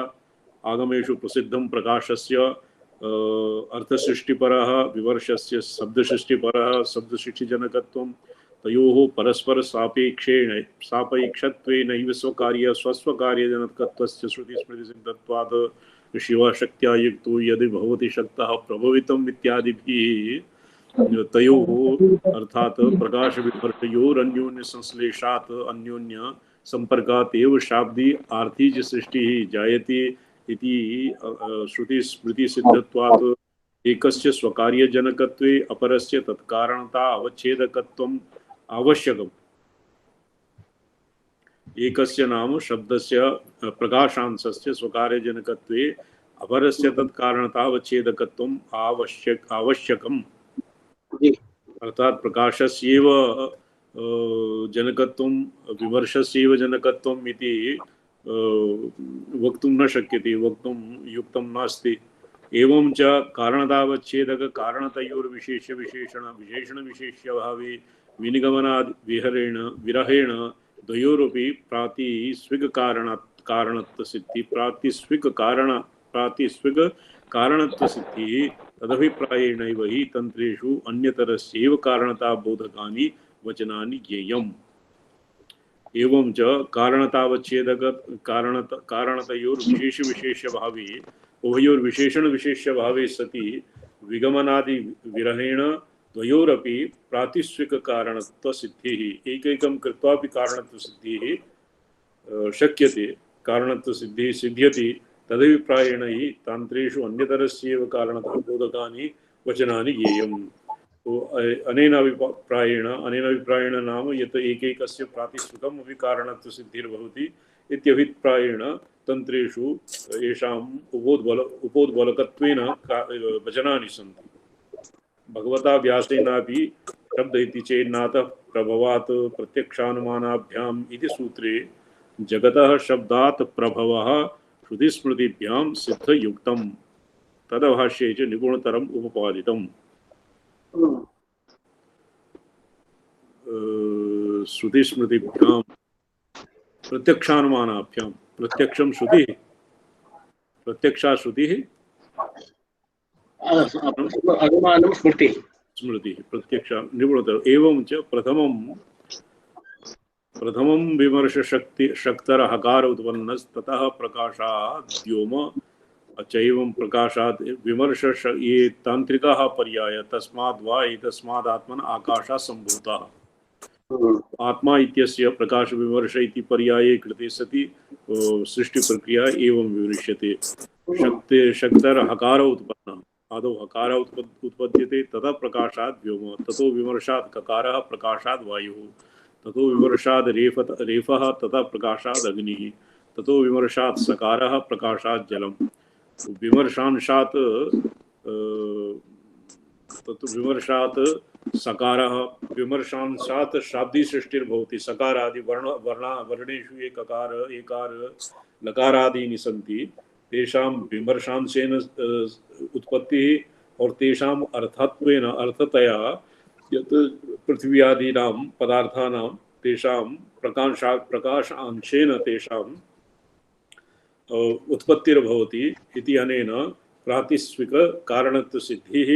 आगमेषु प्रसिद्धं प्रकाशस्य अर्थसृष्टिपरः विमर्शस्य शब्दसृष्टिपरः शब्दसृष्टिजनकत्वं तयोः परस्पर सापेक्षत्वेनैव स्वस्वकार्यजनकत्वस्य श्रुतिस्मृतिसिद्धत्वात् शिवशक्त्या युक्तो यदि भवति शक्तः प्रभवितम् इत्यादिभिः तयोः अर्थात प्रकाश विपर्योरन्योन्य संश्लेषात् अन्योन्य संपर्कात् एव शाब्दी आर्थिज सृष्टिः जायते इति श्रुति स्मृति सिद्धत्वात् एकस्य स्वकार्यजनकत्वे अपरस्य तत्कारणता अवच्छेदकत्वम् आवश्यकम्। एकस्य नाम शब्दस्य प्रकाशांशस्य स्वकार्यजनकत्वे अपरस्य तत्कारणतावच्छेदकत्वम् आवश्यकम्। अर्थात प्रकाशस्यैव जनकत्वं विमर्शस्यैव जनकत्वम् इति वक्तुं न शक्यते, वक्तुं युक्तं नास्ति। एवं च कारणतावच्छेदक कारणतयोर्विशेष्य विशेषण विशेषण विशेष्यभावे विनिगमनादि विरहेण द्वयोरपि प्रातिस्विक कारणत्व सिद्धि प्रातिस्विक कारणत्व सिद्धि तदभिप्रायेणैव हि तंत्रेषु अन्यतरस्यैव कारणता बोधकानि वचनानि ज्ञेयम्। एवं च कारणतावच्छेदक कारणतयोर्विशेष विशेष्यभावे उभयोर्विशेषण विशेष्यभावे सति विगमनादि विरहेण द्वयोरपि प्रातिस्विक कारणत्व सिद्धिः एकैकं कृत्वापि कारणत्व सिद्धिः शक्यते, कारणत्व सिद्धिः सिद्ध्यति। तदभिप्रायेण हि तन्त्रेषु अन्यतरस्यैव कारणतः बोधकानि वचनानि ज्ञेयम्। तो अनेन अभिप्रायेण नाम यत् एकैकस्य प्रातिस्विकम् अपि कारणत्व सिद्धिर्भवति इत्यभिप्रायेण तन्त्रेषु येषाम् उपोद्बलकत्वेन वचनानि सन्ति। भगवता व्यासेनापि शब्द इति चेन्नातः प्रभवात् प्रत्यक्षानुमानाभ्याम् इति सूत्रे जगतः शब्दात् प्रभवः श्रुतिस्मृतिभ्यां सिद्धयुक्तम् तदभाष्ये च निगुणतरम् उपपादितम्। श्रुतिस्मृतिभ्यां प्रत्यक्षानुमानाभ्यां प्रत्यक्षं श्रुतिः प्रत्यक्षा श्रुतिः अनुमानं स्मृतिः स्मृतिः प्रत्यक्ष निगुणतर। एवं च प्रथमं विमर्श शक्तर हकार उत्पन्नस्ततः प्रकाशात् व्योम अचैवं प्रकाशात् विमर्श ये तांत्रिकाः पर्याय तस्माद् वा एतस्माद् आत्मन आकाशः सम्भूतः। आत्मा इत्यस्य प्रकाश विमर्श इति पर्याये कृते सति सृष्टि प्रक्रिया एवं विवृश्यते। शक्तर हकार उत्पन्नः आदौ हकार उत्पद्यते ततः प्रकाशात् व्योम ततो विमर्शात् ककारः प्रकाशात् वायुः ततो विमर्शात् रेफः ततः प्रकाशात् अग्निः ततो विमर्शात् सकारः प्रकाशात् जलम्। विमर्शांशात् ततो विमर्शात् सकारः विमर्शांशात् शाब्दी सृष्टिर्भवति। सकारादि वर्णेषु ये ककार एकार लकारादीनि सन्ति तेषां विमर्शांशेन उत्पत्तिः और तेषाम् अर्थत्वेन अर्थतया यत् पृथिव्यादीनां पदार्थानां तेषां प्रकाशांशेन तेषां उत्पत्तिर्भवति इति अनेन प्रातिस्विक कारणत्व सिद्धिः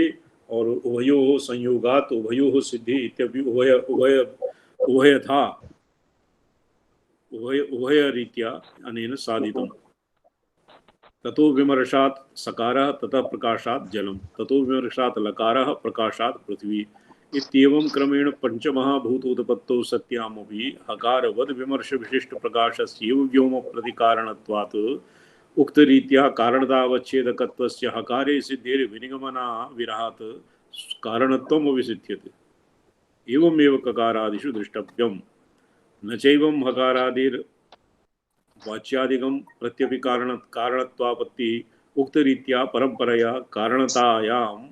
और उभयोः संयोगात् उभयोः सिद्धिः इत्यपि उभयरीत्या अनेन साधितम्। ततो विमर्शात् सकारः ततः प्रकाशात् जलम ततो विमर्शात् लकारः प्रकाशात् पृथ्वी इत्येवं क्रमेण पंचमहाभूतोत्पत्तौ सत्यामपि हकारवद् विमर्श विशिष्ट प्रकाशस्यैव व्योम प्रतिकारणत्वात् उक्तरीत्या कारणतावच्छेदकत्वस्य हकारे सिद्धेर विनिगमना विरहात् कारणत्वम् अविसिध्यते। एवमेव ककारादिषु द्रष्टव्यम्। न चैवं हकारादिर् वाच्यादिकं प्रत्यपि कारणत्वापत्ति उक्तरीत्या परंपरया कारणतायाम्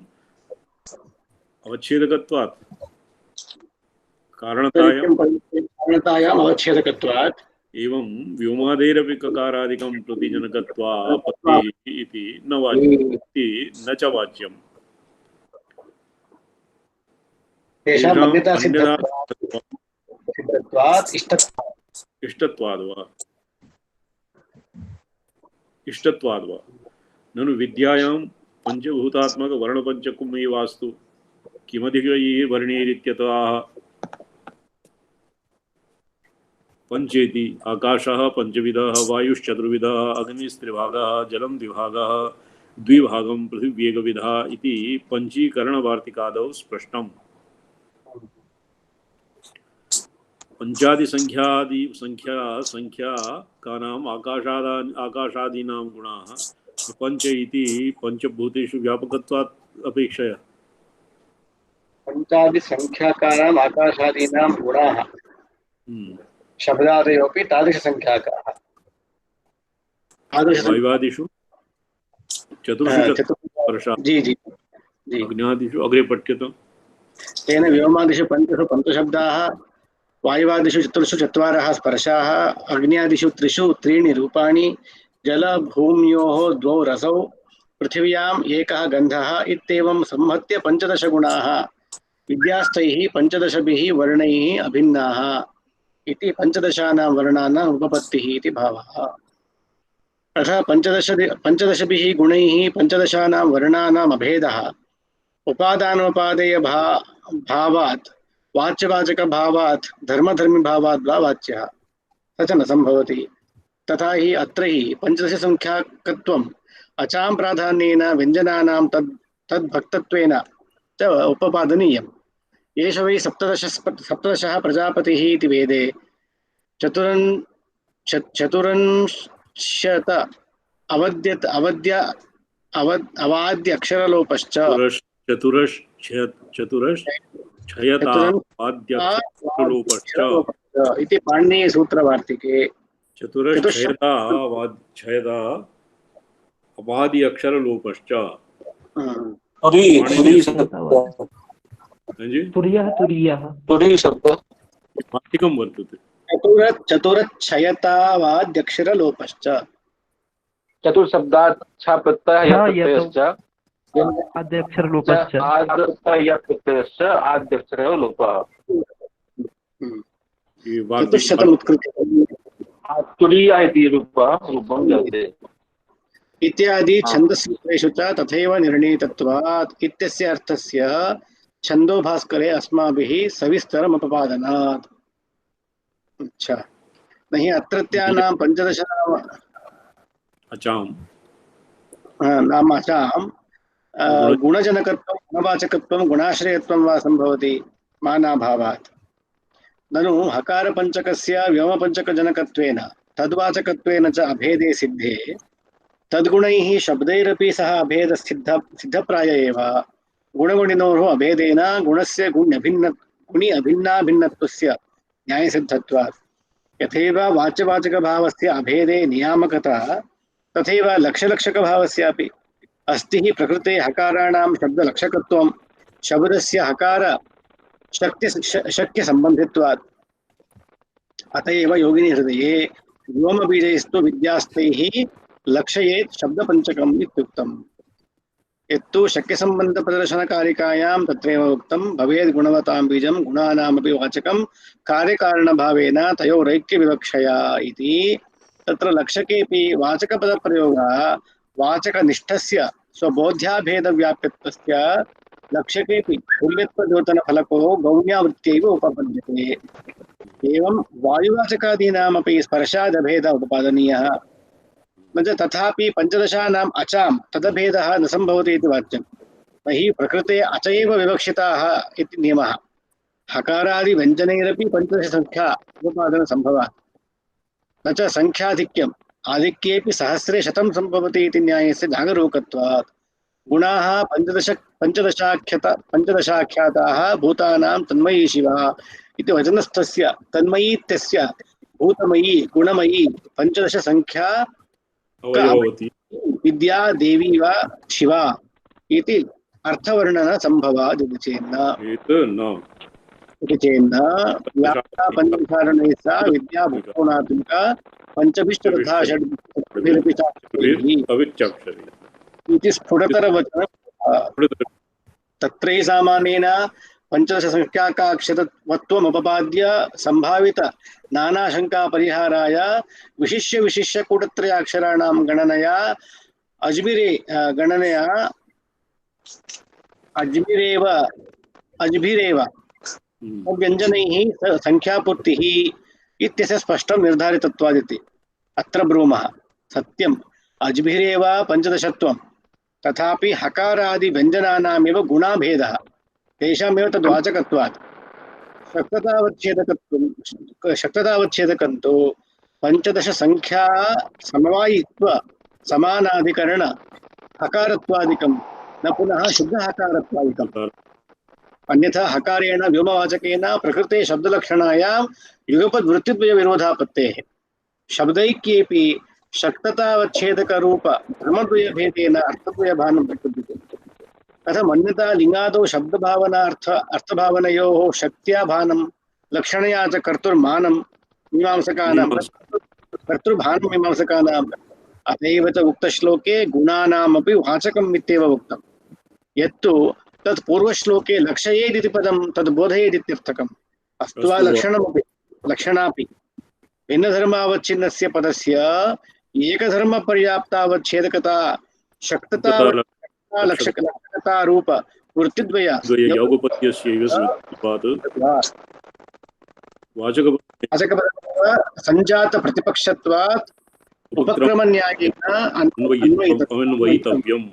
अवच्छेदकत्वात् कारणतायाम् अवच्छेदकत्वात् एवं व्योमादेरपि ककारादिकं प्रतिजनकत्वापत्तिः इति न वाच्यमिति न च वाच्यम्। इष्टत्वाद् वा ननु विद्यायां पंचभूतात्मक वर्णपंचकम् वास्तु किमधिकैः वर्णैरित्यतः पंचेति आकाशः पंचविधः वायुश्चतुर्विधः अग्निस्त्रिभागः जलं द्विभागः द्विभागं पृथिव्येकविधः इति पंचीकरणवार्तिकादौ स्पष्टम्। संख्याकानाम् आकाशादीनां गुणाः पंच इति पंचभूतेषु व्यापकत्वात् अपेक्षया पञ्चादि संख्याकानाम् आकाशादीनां गुणाः शब्दादयोपि तादृशसंख्याकाः। वायुवादिषु चतुर्षु जी जी जी अग्न्यादिषु अग्रे पठ्यताम्। तेन व्योमादिषु पञ्चषु पञ्चशब्दाः, वायुवादिषु चतुर्षु चत्वारः स्पर्शाः, अग्न्यादिषु त्रिषु त्रीणि रूपाणि, जलभूम्योः द्वौ रसौ, पृथिव्याम् एकः गन्धः इत्येवं संहत्य पञ्चदश गुणाः विद्यास्तैः पञ्चदशभिः वर्णैः अभिन्नाः इति पञ्चदशानां वर्णानाम् उपपत्तिः इति भावः। अतः पञ्चदशभिः गुणैः पञ्चदशानां वर्णानाम् अभेदः उपादानोपादेय भावात् वाच्यवाचकभावात् धर्मधर्मिभावात् वा वाच्यः स च न सम्भवति। तथा हि अत्र हि पञ्चदशसंख्याकत्वम् अचां प्राधान्येन व्यञ्जनानां तद्भक्तत्वेन च उपपादनीयम्। एष वै सप्तदशः प्रजापतिः इति वेदे चतुरंशत अवाद्य अक्षरलोपश्च चतुरश्छयतावाद्यक्षरलोपश्च इति पाणिनीय सूत्रवार्तिके चतुरश्छयता अवादि अक्षरलोपश्च तुरी शब्द वार्तिकं वर्तते। चतुरच्छयतावाद्यक्षरलोपश्च चतुर्शब्दात् छ प्रत्ययः प्रत्ययश्च आद्यक्षरलोपश्च प्रत्ययश्च आद्यक्षरः लोपः। चतुश्शतम् उत्कृत्य तुरीयः इति रूपं जायते इत्यादि छन्दसूत्रेषु च तथैव निर्णीतत्वात् इत्यस्य अर्थस्य छन्दोभास्करे अस्माभिः सविस्तरमुपपादनात्। अच्छा, नहि अत्रत्यानां पञ्चदश नाम अचां गुणजनकत्वं गुणवाचकत्वं गुणाश्रयत्वं वा सम्भवति मानाभावात्। ननु हकारपञ्चकस्य व्योमपञ्चकजनकत्वेन तद्वाचकत्वेन च अभेदे सिद्धे तद्गुणैः शब्दैरपि सह सिद्धप्राय एव। गुणगुणिनोः अभेदेन गुणस्य गुणि अभिन्नाभिन्नत्वस्य न्यायसिद्धत्वात्। यथैव वाच्यवाचकभावस्य अभेदे नियामकता तथैव लक्ष्यलक्षकभावस्यापि अस्ति हि प्रकृते हकाराणां शब्दलक्षकत्वं शब्दस्य हकार शक्यसम्बन्धित्वात्। अत एव योगिनी हृदये व्योमबीजैस्तु विद्यास्तैः लक्षयेत् शब्दपञ्चकम् इत्युक्तम्। यत्तु शक्यसम्बन्धप्रदर्शनकारिकायां तत्रैव उक्तं भवेद् गुणवतां बीजं गुणानामपि वाचकं कार्यकारणभावेन तयोरैक्यविवक्षया इति। तत्र लक्षकेऽपि वाचकपदप्रयोगः वाचकनिष्ठस्य स्वबोध्याभेदव्याप्यत्वस्य लक्षकेऽपि तुल्यत्वद्योतनफलको गौण्यावृत्त्यैव उपपद्यते। एवं वायुवाचकादीनामपि स्पर्शादभेद उपपादनीयः। न च तथापि पञ्चदशानाम् अचां तदभेदः न सम्भवति इति वाच्यं। तर्हि प्रकृते अच एव विवक्षिताः इति नियमः। हकारादिव्यञ्जनैरपि पञ्चदशसंख्या उपपादनसम्भवात्। न च संख्याधिक्यम् आधिक्येऽपि सहस्रे शतं सम्भवति इति न्यायस्य जागरूकत्वात्। गुणाः पञ्चदशाख्याताः भूतानां तन्मयी शिवा इति वचनस्थस्य तन्मयीत्यस्य भूतमयी गुणमयी पञ्चदशसंख्या विद्या देवी वा शिवा इति अर्थवर्णन संभवात् इति चेन्न व्याप्ता पंचकारणैः सा विद्या भूतोनात्मिका पंचभिश्च तथा षड्भिरपि इति स्फुटतरवचनं। तत्रैः सामान्येन पञ्चदशसंख्याकाक्षरत्वमुपपाद्य संभावित नानाशङ्कापरिहाराय विशिष्य कूटत्रयाक्षराणां गणनया अज्भिरेव व्यञ्जनैः संख्यापूर्तिः इत्यस्य स्पष्टं निर्धारितत्वादिति अत्र ब्रूमः। सत्यम् अज्भिरेव पञ्चदशत्वं तथापि हकारादि व्यञ्जनानामेव गुणाभेदः तेषामेव तद्वाचकत्वात् शक्ततावच्छेदकं तु पञ्चदश संख्या समवायित्व समानाधिकरण हकारत्वादिकं न पुनः शुद्ध हकारत्वादिकम्। अन्यथा हकारेण व्योमवाचकेन प्रकृते शब्दलक्षणायां युगपद्वृत्तिद्वय विरोधापत्तेः शब्दैक्येऽपि शक्ततावच्छेदकरूप धर्मद्वयभेदेन अर्थद्वयभानं प्रकृत्यते। कथम् अन्यथा लिङ्गादौ अर्थभावनयोः शक्त्या भानं लक्षणया च कर्तुर्मानं मीमांसकानां कर्तृभानं मीमांसकानाम् अतएव च उक्तश्लोके गुणानामपि वाचकम् इत्येव उक्तम्। यत्तु तत् पूर्वश्लोके लक्षयेदिति पदं तद् बोधयेदित्यर्थकम्। अस्तु वा लक्षणमपि लक्षणापि भिन्नधर्मावच्छिन्नस्य पदस्य एकधर्मपर्याप्तावच्छेदकता शक्तता लक्षणता रूप वृत्तिद्वय संजात प्रतिपक्षत्वात् उपक्रमन्यायेन अन्वयितव्यम्।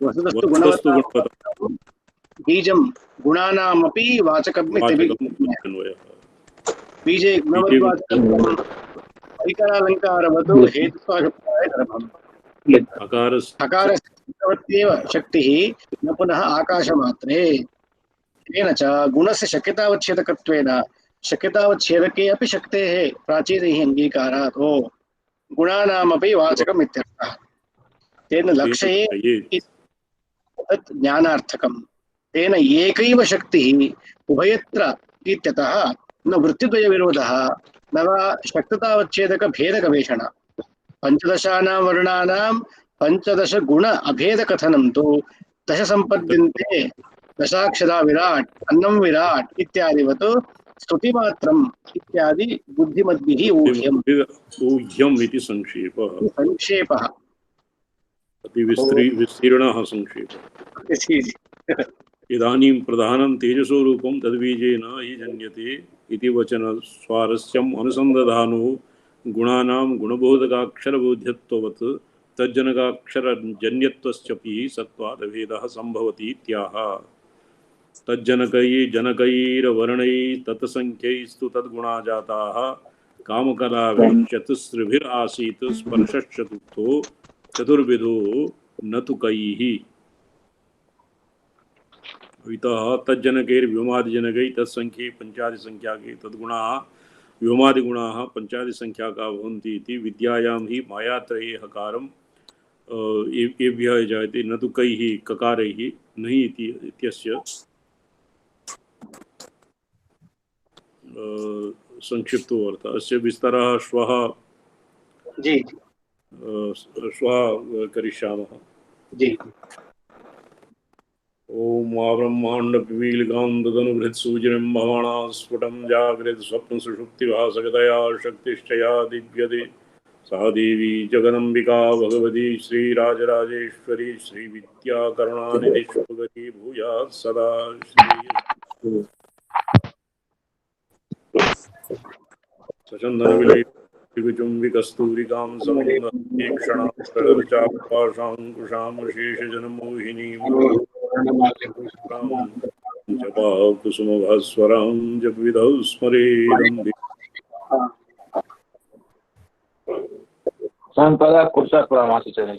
वस्तुतस्तु गुणवत्ता बीजं गुणानामपि वाचकम् इत्यन्वयः। बीजे गुणवद्वाचकम् अधिकारालङ्कारवतो हेतुत्वाभिप्राय धर्मम्। हकारस्यैव शक्तिः न पुनः आकाशमात्रे। तेन च गुणस्य शक्यतावच्छेदकत्वेन शक्यतावच्छेदके अपि शक्तेः प्राचीनैः अङ्गीकारात् गुणानामपि वाचकम् इत्यर्थः। तेन लक्षये तत् ज्ञानार्थकम्। तेन एकैव शक्तिः उभयत्र इत्यतः न वृत्तिद्वय विरोधः न वा शक्ततावच्छेदक भेदगवेषण। पंचदशानां वर्णानां पंचदश गुण अभेदकथनं तु दश सम्पद्यन्ते दशाक्षरा विराट् अन्नं विराट् इत्यादिवत् स्तुतिमात्रम् इत्यादि बुद्धिमद्भिः ऊह्यम् इति संक्षेपः विस्तीर्णः संक्षेपः। इदानीं प्रधानं तेजसो रूपं तद्बीजेन हि जन्यते इति वचन स्वारस्यम् अनुसन्धानो गुणानां गुणबोधकाक्षरबोध्यत्ववत् तज्जनकाक्षरजन्यत्वस्यपि सत्त्वादभेदः सम्भवति इत्याह। तज्जनकैर्जनकैर्वर्णैः तत्संख्यैस्तु तद्गुणा जाताः कामकलाभिश्चतुस्रिभिरासीत् स्पर्शश्चतुर्थो चतुर्विधो न तु कैः। इतः तज्जनकैर्व्योमादिजनकै तत्संख्ये पंचादिसंख्याके तद्गुणाः व्योमादिगुणाः पंचादिसंख्याका भवन्ति इति विद्यायां हि मायात्रये हकारं एभ्यः जायते न तु कैः ककारैः नहि इत्यस्य संक्षिप्तो अर्थः। अस्य विस्तारः श्वः करिष्यामः। ओम ब्रह्मांडपिपीलिकां तदनुबृहत्सूचिनं भवाना स्फुटं जागृतस्वप्नसुषुप्तिभासगतया शक्तिश्चया दीप्यते सा देवी जगदम्बिका भगवती श्रीराजराजेश्वरी श्रीविद्याकरुणानिधिष्वगती भूयात् सदा। सचन्दनविलेचुम्बिकस्तूरिकां समन्दीक्षणां शेषजनमोहिनीं जपा कुसुमभास्वरां जपविधौ स्मरेदं संपदा कुर्सा प्रमासित है।